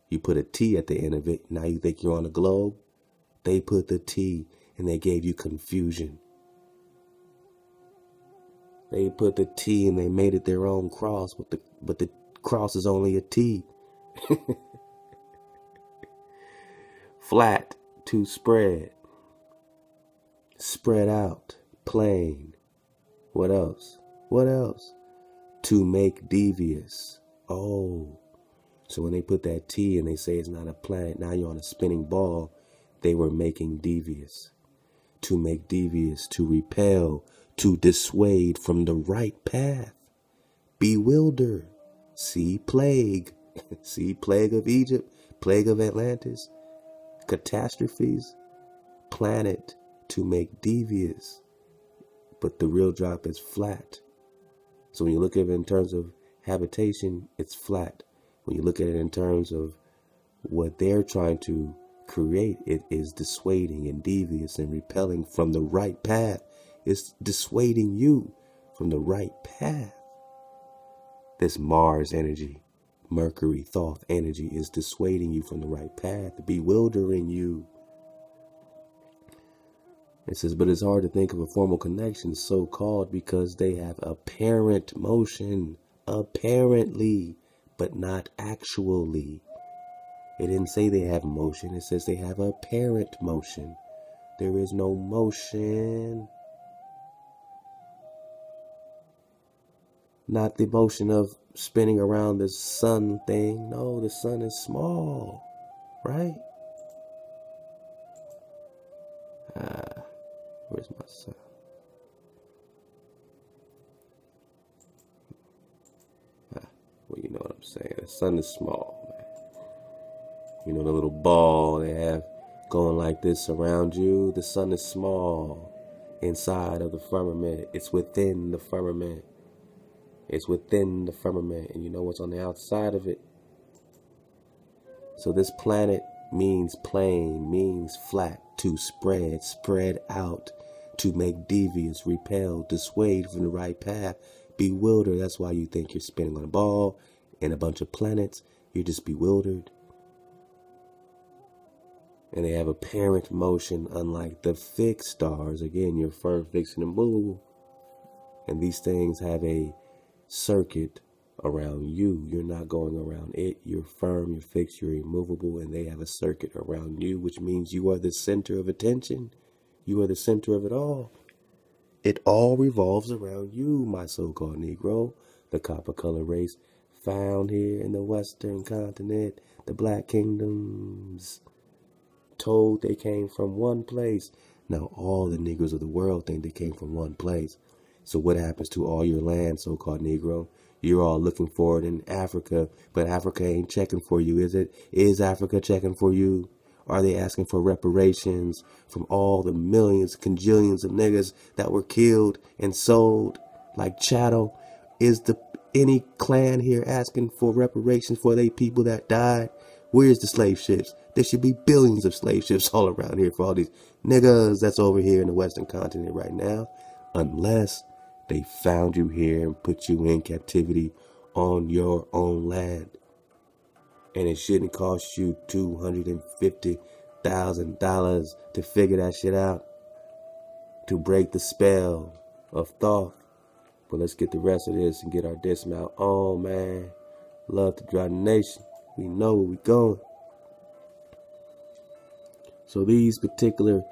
Speaker 1: You put a T at the end of it. Now you think you're on a globe? They put the T and they gave you confusion. They put the T and they made it their own cross, but the cross is only a T. Flat, to spread. Spread out. Plane. What else? What else? To make devious. Oh. So when they put that T and they say it's not a planet, now you're on a spinning ball, they were making devious. To make devious, to repel, to dissuade from the right path. Bewilder. See plague. See plague of Egypt, plague of Atlantis. Catastrophes. Planet, to make devious. But the real drop is flat. So when you look at it in terms of habitation, it's flat. When you look at it in terms of what they're trying to create, it is dissuading and devious and repelling from the right path. It's dissuading you from the right path. This Mars energy, Mercury, Thoth energy is dissuading you from the right path, bewildering you. It says, but it's hard to think of a formal connection so-called because they have apparent motion, apparently, but not actually. It didn't say they have motion. It says they have apparent motion. There is no motion. Not the motion of spinning around the sun thing. No, the sun is small, right? Where's my sun? Well, you know what I'm saying. The sun is small, man. You know the little ball they have going like this around you? The sun is small inside of the firmament. It's within the firmament. It's within the firmament. And you know what's on the outside of it? So this planet means plane, means flat, to spread out, to make devious, repel, dissuade from the right path, bewilder. That's why you think you're spinning on a ball in a bunch of planets. You're just bewildered. And they have apparent motion, unlike the fixed stars. Again, you're firm fixing to move. And these things have a circuit around you. You're not going around it. You're firm, you're fixed, you're immovable, and they have a circuit around you, which means you are the center of attention. You are the center of it all. It all revolves around you, my so-called Negro, the copper color race found here in the Western continent, the black kingdoms, told they came from one place. Now all the Negroes of the world think they came from one place. So what happens to all your land, so-called Negro? You're all looking for it in Africa, but Africa ain't checking for you, is it? Is Africa checking for you? Are they asking for reparations from all the millions, cajillions of niggas that were killed and sold like chattel? Is any clan here asking for reparations for they people that died? Where's the slave ships? There should be billions of slave ships all around here for all these niggas that's over here in the Western continent right now. Unless they found you here and put you in captivity on your own land. And it shouldn't cost you $250,000 to figure that shit out. To break the spell of Thoth. But let's get the rest of this and get our dismount on, man. Love to drive the nation. We know where we're going. So these particular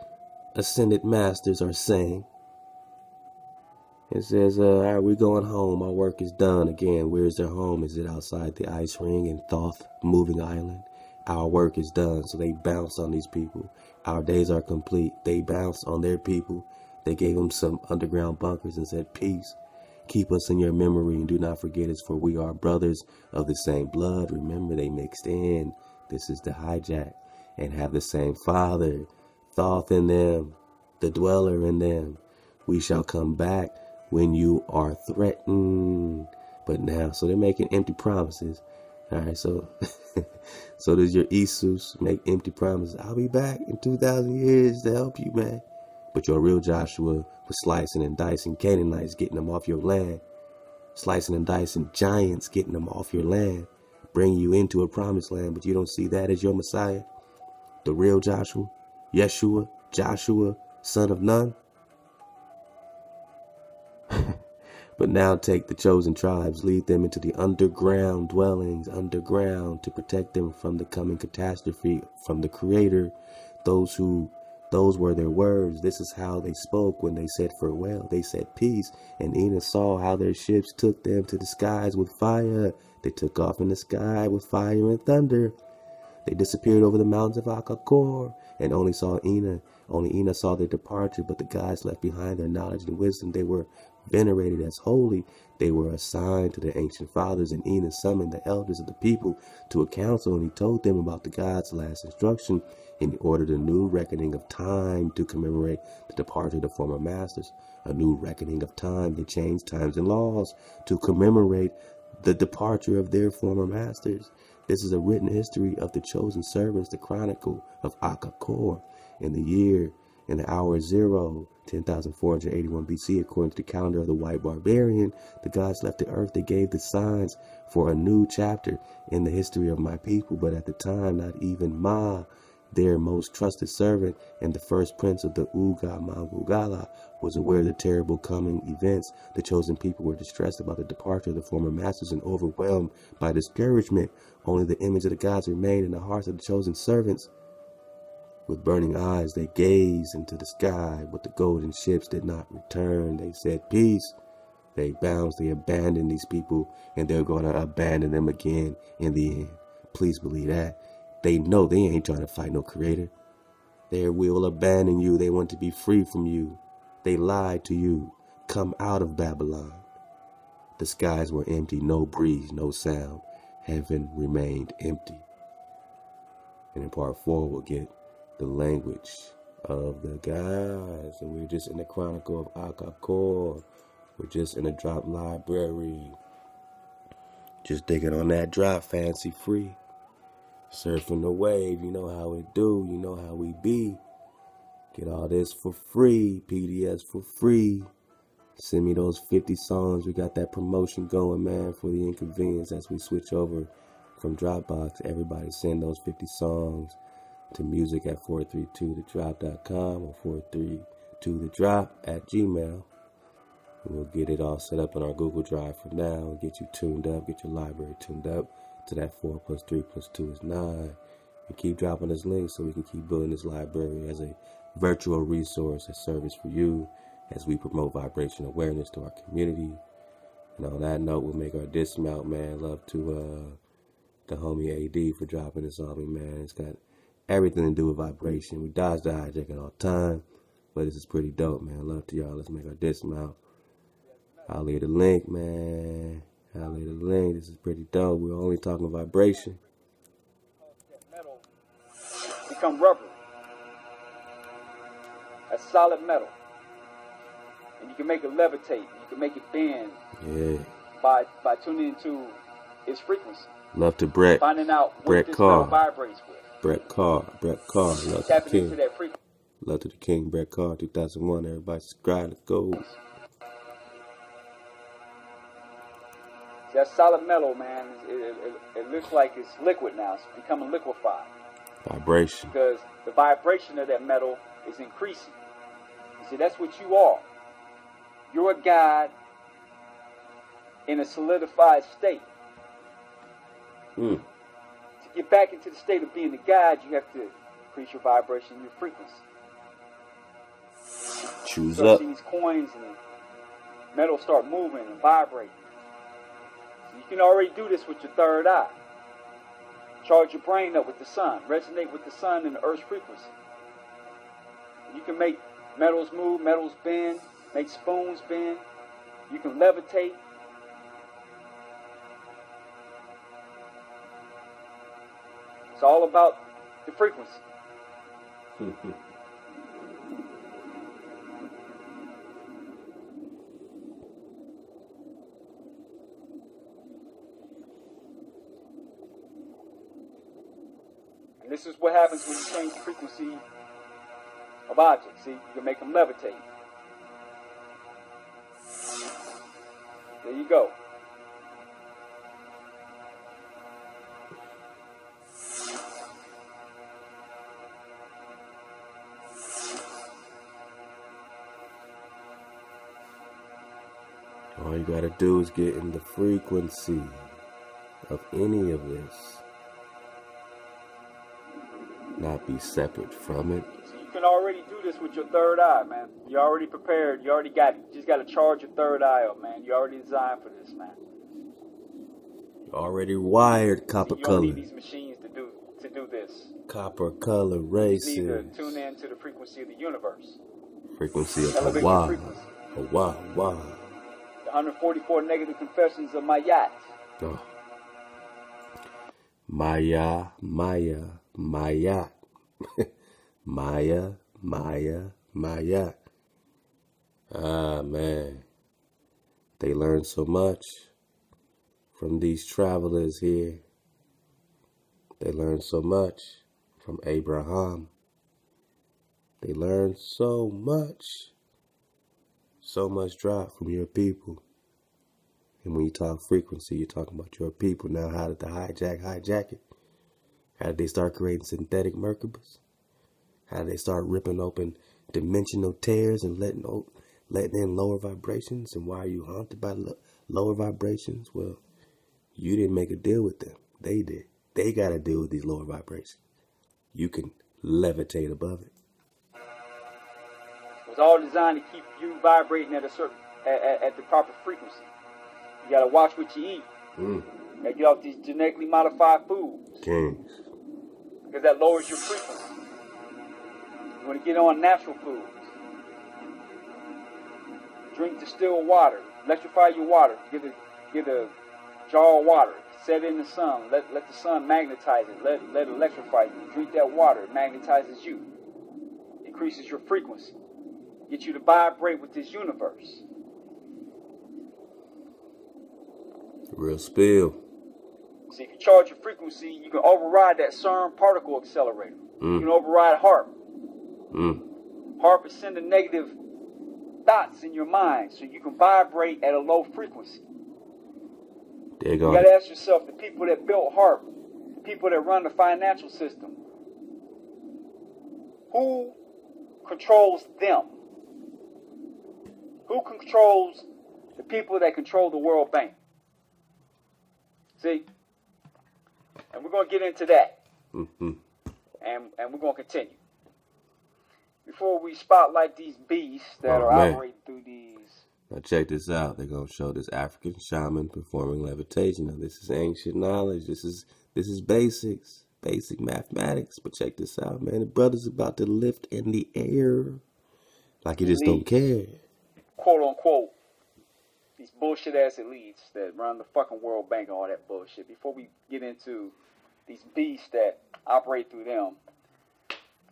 Speaker 1: ascended masters are saying, it says, all right, we're going home. Our work is done. Again, where's their home? Is it outside the ice ring in Thoth, moving island? Our work is done. So they bounce on these people. Our days are complete. They bounce on their people. They gave them some underground bunkers and said, peace. Keep us in your memory and do not forget us, for we are brothers of the same blood. Remember, they mixed in. This is the hijack. And have the same father. Thoth in them. The dweller in them. We shall come back when you are threatened. But now, so they're making empty promises. All right, so so does your Isus make empty promises? I'll be back in 2,000 years to help you, man. But your real Joshua was slicing and dicing Canaanites, getting them off your land. Slicing and dicing giants, getting them off your land. Bringing you into a promised land, but you don't see that as your Messiah. The real Joshua, Yeshua, Joshua, son of Nun. But now take the chosen tribes, lead them into the underground dwellings, underground, to protect them from the coming catastrophe, from the Creator. Those were their words. This is how they spoke when they said farewell. They said peace. And Enoch saw how their ships took them to the skies with fire. They took off in the sky with fire and thunder. They disappeared over the mountains of Akakor, and only Enoch saw their departure, but the gods left behind their knowledge and wisdom. They were venerated as holy. They were assigned to the ancient fathers, and Enoch summoned the elders of the people to a council, and he told them about the God's last instruction, and he ordered a new reckoning of time to commemorate the departure of the former masters. A new reckoning of time. They changed times and laws to commemorate the departure of their former masters. This is a written history of the chosen servants, the Chronicle of Akakor. In the hour 0, 10,481 BC, according to the calendar of the white barbarian, the gods left the earth. They gave the signs for a new chapter in the history of my people. But at the time, not even Ma, their most trusted servant and the first prince of the Uga Mangugala, was aware of the terrible coming events. The chosen people were distressed about the departure of the former masters and overwhelmed by discouragement. Only the image of the gods remained in the hearts of the chosen servants. With burning eyes, they gazed into the sky, but the golden ships did not return. They said, peace. They bounce, they abandon these people, and they're going to abandon them again in the end. Please believe that. They know they ain't trying to fight no creator. They will abandon you. They want to be free from you. They lied to you. Come out of Babylon. The skies were empty, no breeze, no sound. Heaven remained empty. And in part 4, we'll get the language of the gods. And we're just in the Chronicle of Akakor. We're just in a drop library. Just digging on that drop, fancy free. Surfing the wave, you know how it do, you know how we be. Get all this for free, PDFs for free. Send me those 50 songs. We got that promotion going, man, for the inconvenience as we switch over from Dropbox. Everybody send those 50 songs to music at 432thedrop.com or 432thedrop@gmail. We'll get it all set up on our Google Drive for now and get you tuned up, get your library tuned up to that 4 + 3 + 2 is 9. And keep dropping us links so we can keep building this library as a virtual resource and service for you as we promote vibration awareness to our community. And on that note, we'll make our dismount, man. Love to the homie AD for dropping this on me, man. It's got everything to do with vibration. We dodge the hijacking all the time, but this is pretty dope, man. Love to y'all. Let's make our dismount. I'll leave the link, man. I'll leave the link. This is pretty dope. We're only talking vibration.
Speaker 12: Metal become rubber. That's solid metal. And you can make it levitate. You can make it bend.
Speaker 1: Yeah.
Speaker 12: By tuning into its frequency.
Speaker 1: Love to Brett.
Speaker 12: Finding out what
Speaker 1: Brett
Speaker 12: this
Speaker 1: Carr.
Speaker 12: metal vibrates with.
Speaker 1: Brett Carr. Love to the King.
Speaker 12: Into that frequency.
Speaker 1: Love to the King. Brett Carr, 2001. Everybody subscribe. Let's go.
Speaker 12: See, that solid metal, man, it looks like it's liquid now. It's becoming liquefied.
Speaker 1: Vibration.
Speaker 12: Because the vibration of that metal is increasing. You see, that's what you are. You're a God in a solidified state. To get back into the state of being a God, you have to increase your vibration, your frequency.
Speaker 1: Choose
Speaker 12: so
Speaker 1: up.
Speaker 12: See these coins and metal start moving and vibrating. So you can already do this with your third eye. Charge your brain up with the sun. Resonate with the sun and the earth's frequency. You can make metals move, metals bend, make spoons bend. You can levitate. It's all about the frequency. And this is what happens when you change the frequency of objects. See, you can make them levitate. There you go.
Speaker 1: All you gotta do is get in the frequency of any of this. Not be separate from it.
Speaker 12: So you can already do this with your third eye, man. You're already prepared. You already got it. You just gotta charge your third eye up, man. You're already designed for this, man.
Speaker 1: You're already wired, copper
Speaker 12: you
Speaker 1: color.
Speaker 12: You don't need these machines to do this.
Speaker 1: Copper color races.
Speaker 12: You need to tune in to the frequency of the universe.
Speaker 1: Frequency of
Speaker 12: Elevate
Speaker 1: Hawa.
Speaker 12: your frequency.
Speaker 1: Hawa.
Speaker 12: The 144 negative confessions of my yacht.
Speaker 1: Oh. Maya. Maya. Ah, man. They learned so much from these travelers here. They learned so much from Abraham. They learned so much drop from your people. And when you talk frequency, you're talking about your people. Now, how did the hijack it? How did they start creating synthetic Merkabas? How did they start ripping open dimensional tears and letting in lower vibrations? And why are you haunted by lower vibrations? Well, you didn't make a deal with them. They did. They got to deal with these lower vibrations. You can levitate above it.
Speaker 12: It was all designed to keep you vibrating at a certain at the proper frequency. You gotta watch what you eat. You gotta get off these genetically modified foods.
Speaker 1: Kings.
Speaker 12: Because that lowers your frequency. You want to get on natural foods. Drink distilled water. Electrify your water. Get a jar of water. Set it in the sun. Let the sun magnetize it. Let it electrify you. Drink that water. It magnetizes you. Increases your frequency. Get you to vibrate with this universe.
Speaker 1: Real spill.
Speaker 12: See, if you charge your frequency, you can override that CERN particle accelerator. You can override HARP. HARP is sending negative thoughts in your mind so you can vibrate at a low frequency.
Speaker 1: There you go.
Speaker 12: You got to ask yourself, the people that built HARP, the people that run the financial system, who controls them? Who controls the people that control the World Bank? See? And we're going to get into that. And we're going to continue. Before we spotlight these beasts that are operating through these.
Speaker 1: Now check this out. They're going to show this African shaman performing levitation. Now this is ancient knowledge. This is basics. Basic mathematics. But check this out, man. The brother's about to lift in the air. Like he just don't care.
Speaker 12: Quote unquote. These bullshit ass elites that run the fucking World Bank and all that bullshit. Before we get into these beasts that operate through them,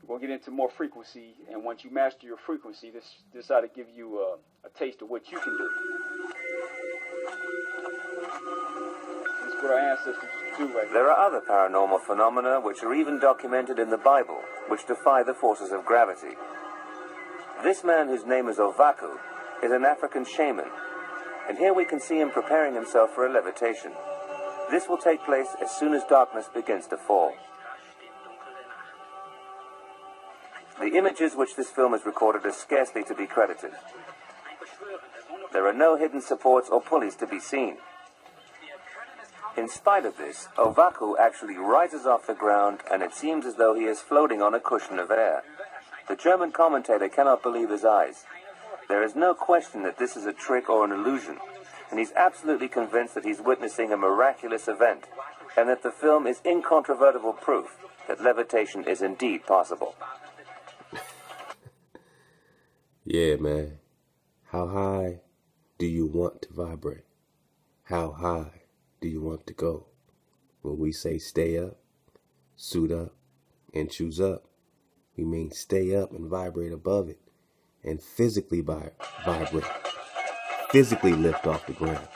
Speaker 12: we're going to get into more frequency. And once you master your frequency, this ought to give you a taste of what you can do. This is what our ancestors used to do right now.
Speaker 13: There are other paranormal phenomena which are even documented in the Bible, which defy the forces of gravity. This man, whose name is Ovaku, is an African shaman. And here we can see him preparing himself for a levitation. This will take place as soon as darkness begins to fall. The images which this film has recorded are scarcely to be credited. There are no hidden supports or pulleys to be seen. In spite of this, Ovaku actually rises off the ground, and it seems as though he is floating on a cushion of air. The German commentator cannot believe his eyes. There is no question that this is a trick or an illusion, and he's absolutely convinced that he's witnessing a miraculous event, and that the film is incontrovertible proof that levitation is indeed possible.
Speaker 1: Yeah, man. How high do you want to vibrate? How high do you want to go? When we say stay up, suit up, and choose up, we mean stay up and vibrate above it. And physically vibrate. Physically lift off the ground.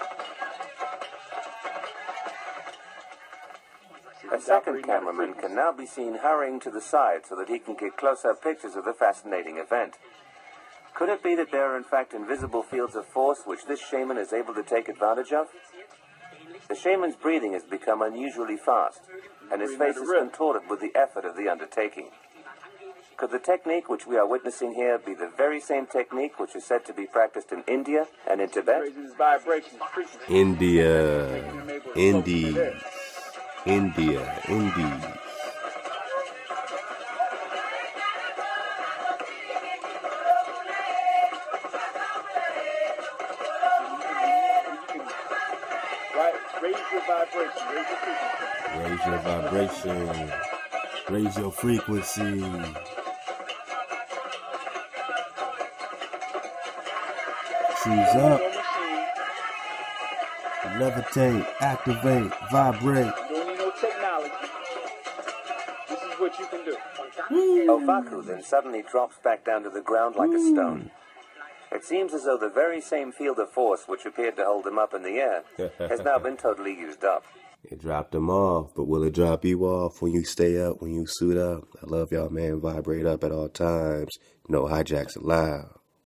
Speaker 13: A second cameraman can now be seen hurrying to the side so that he can get close-up pictures of the fascinating event. Could it be that there are in fact invisible fields of force which this shaman is able to take advantage of? The shaman's breathing has become unusually fast, and his face is contorted with the effort of the undertaking. Could the technique which we are witnessing here be the very same technique which is said to be practiced in India and in Tibet?
Speaker 1: India. Raise your vibration. Raise your frequency. Choose up. Levitate. Activate. Vibrate.
Speaker 12: You don't need no technology. This is what you can do.
Speaker 13: Ovaku then suddenly drops back down to the ground like a stone. It seems as though the very same field of force which appeared to hold him up in the air has now been totally used up.
Speaker 1: It dropped him off, but will it drop you off when you stay up, when you suit up? I love y'all, man. Vibrate up at all times. No hijacks allowed.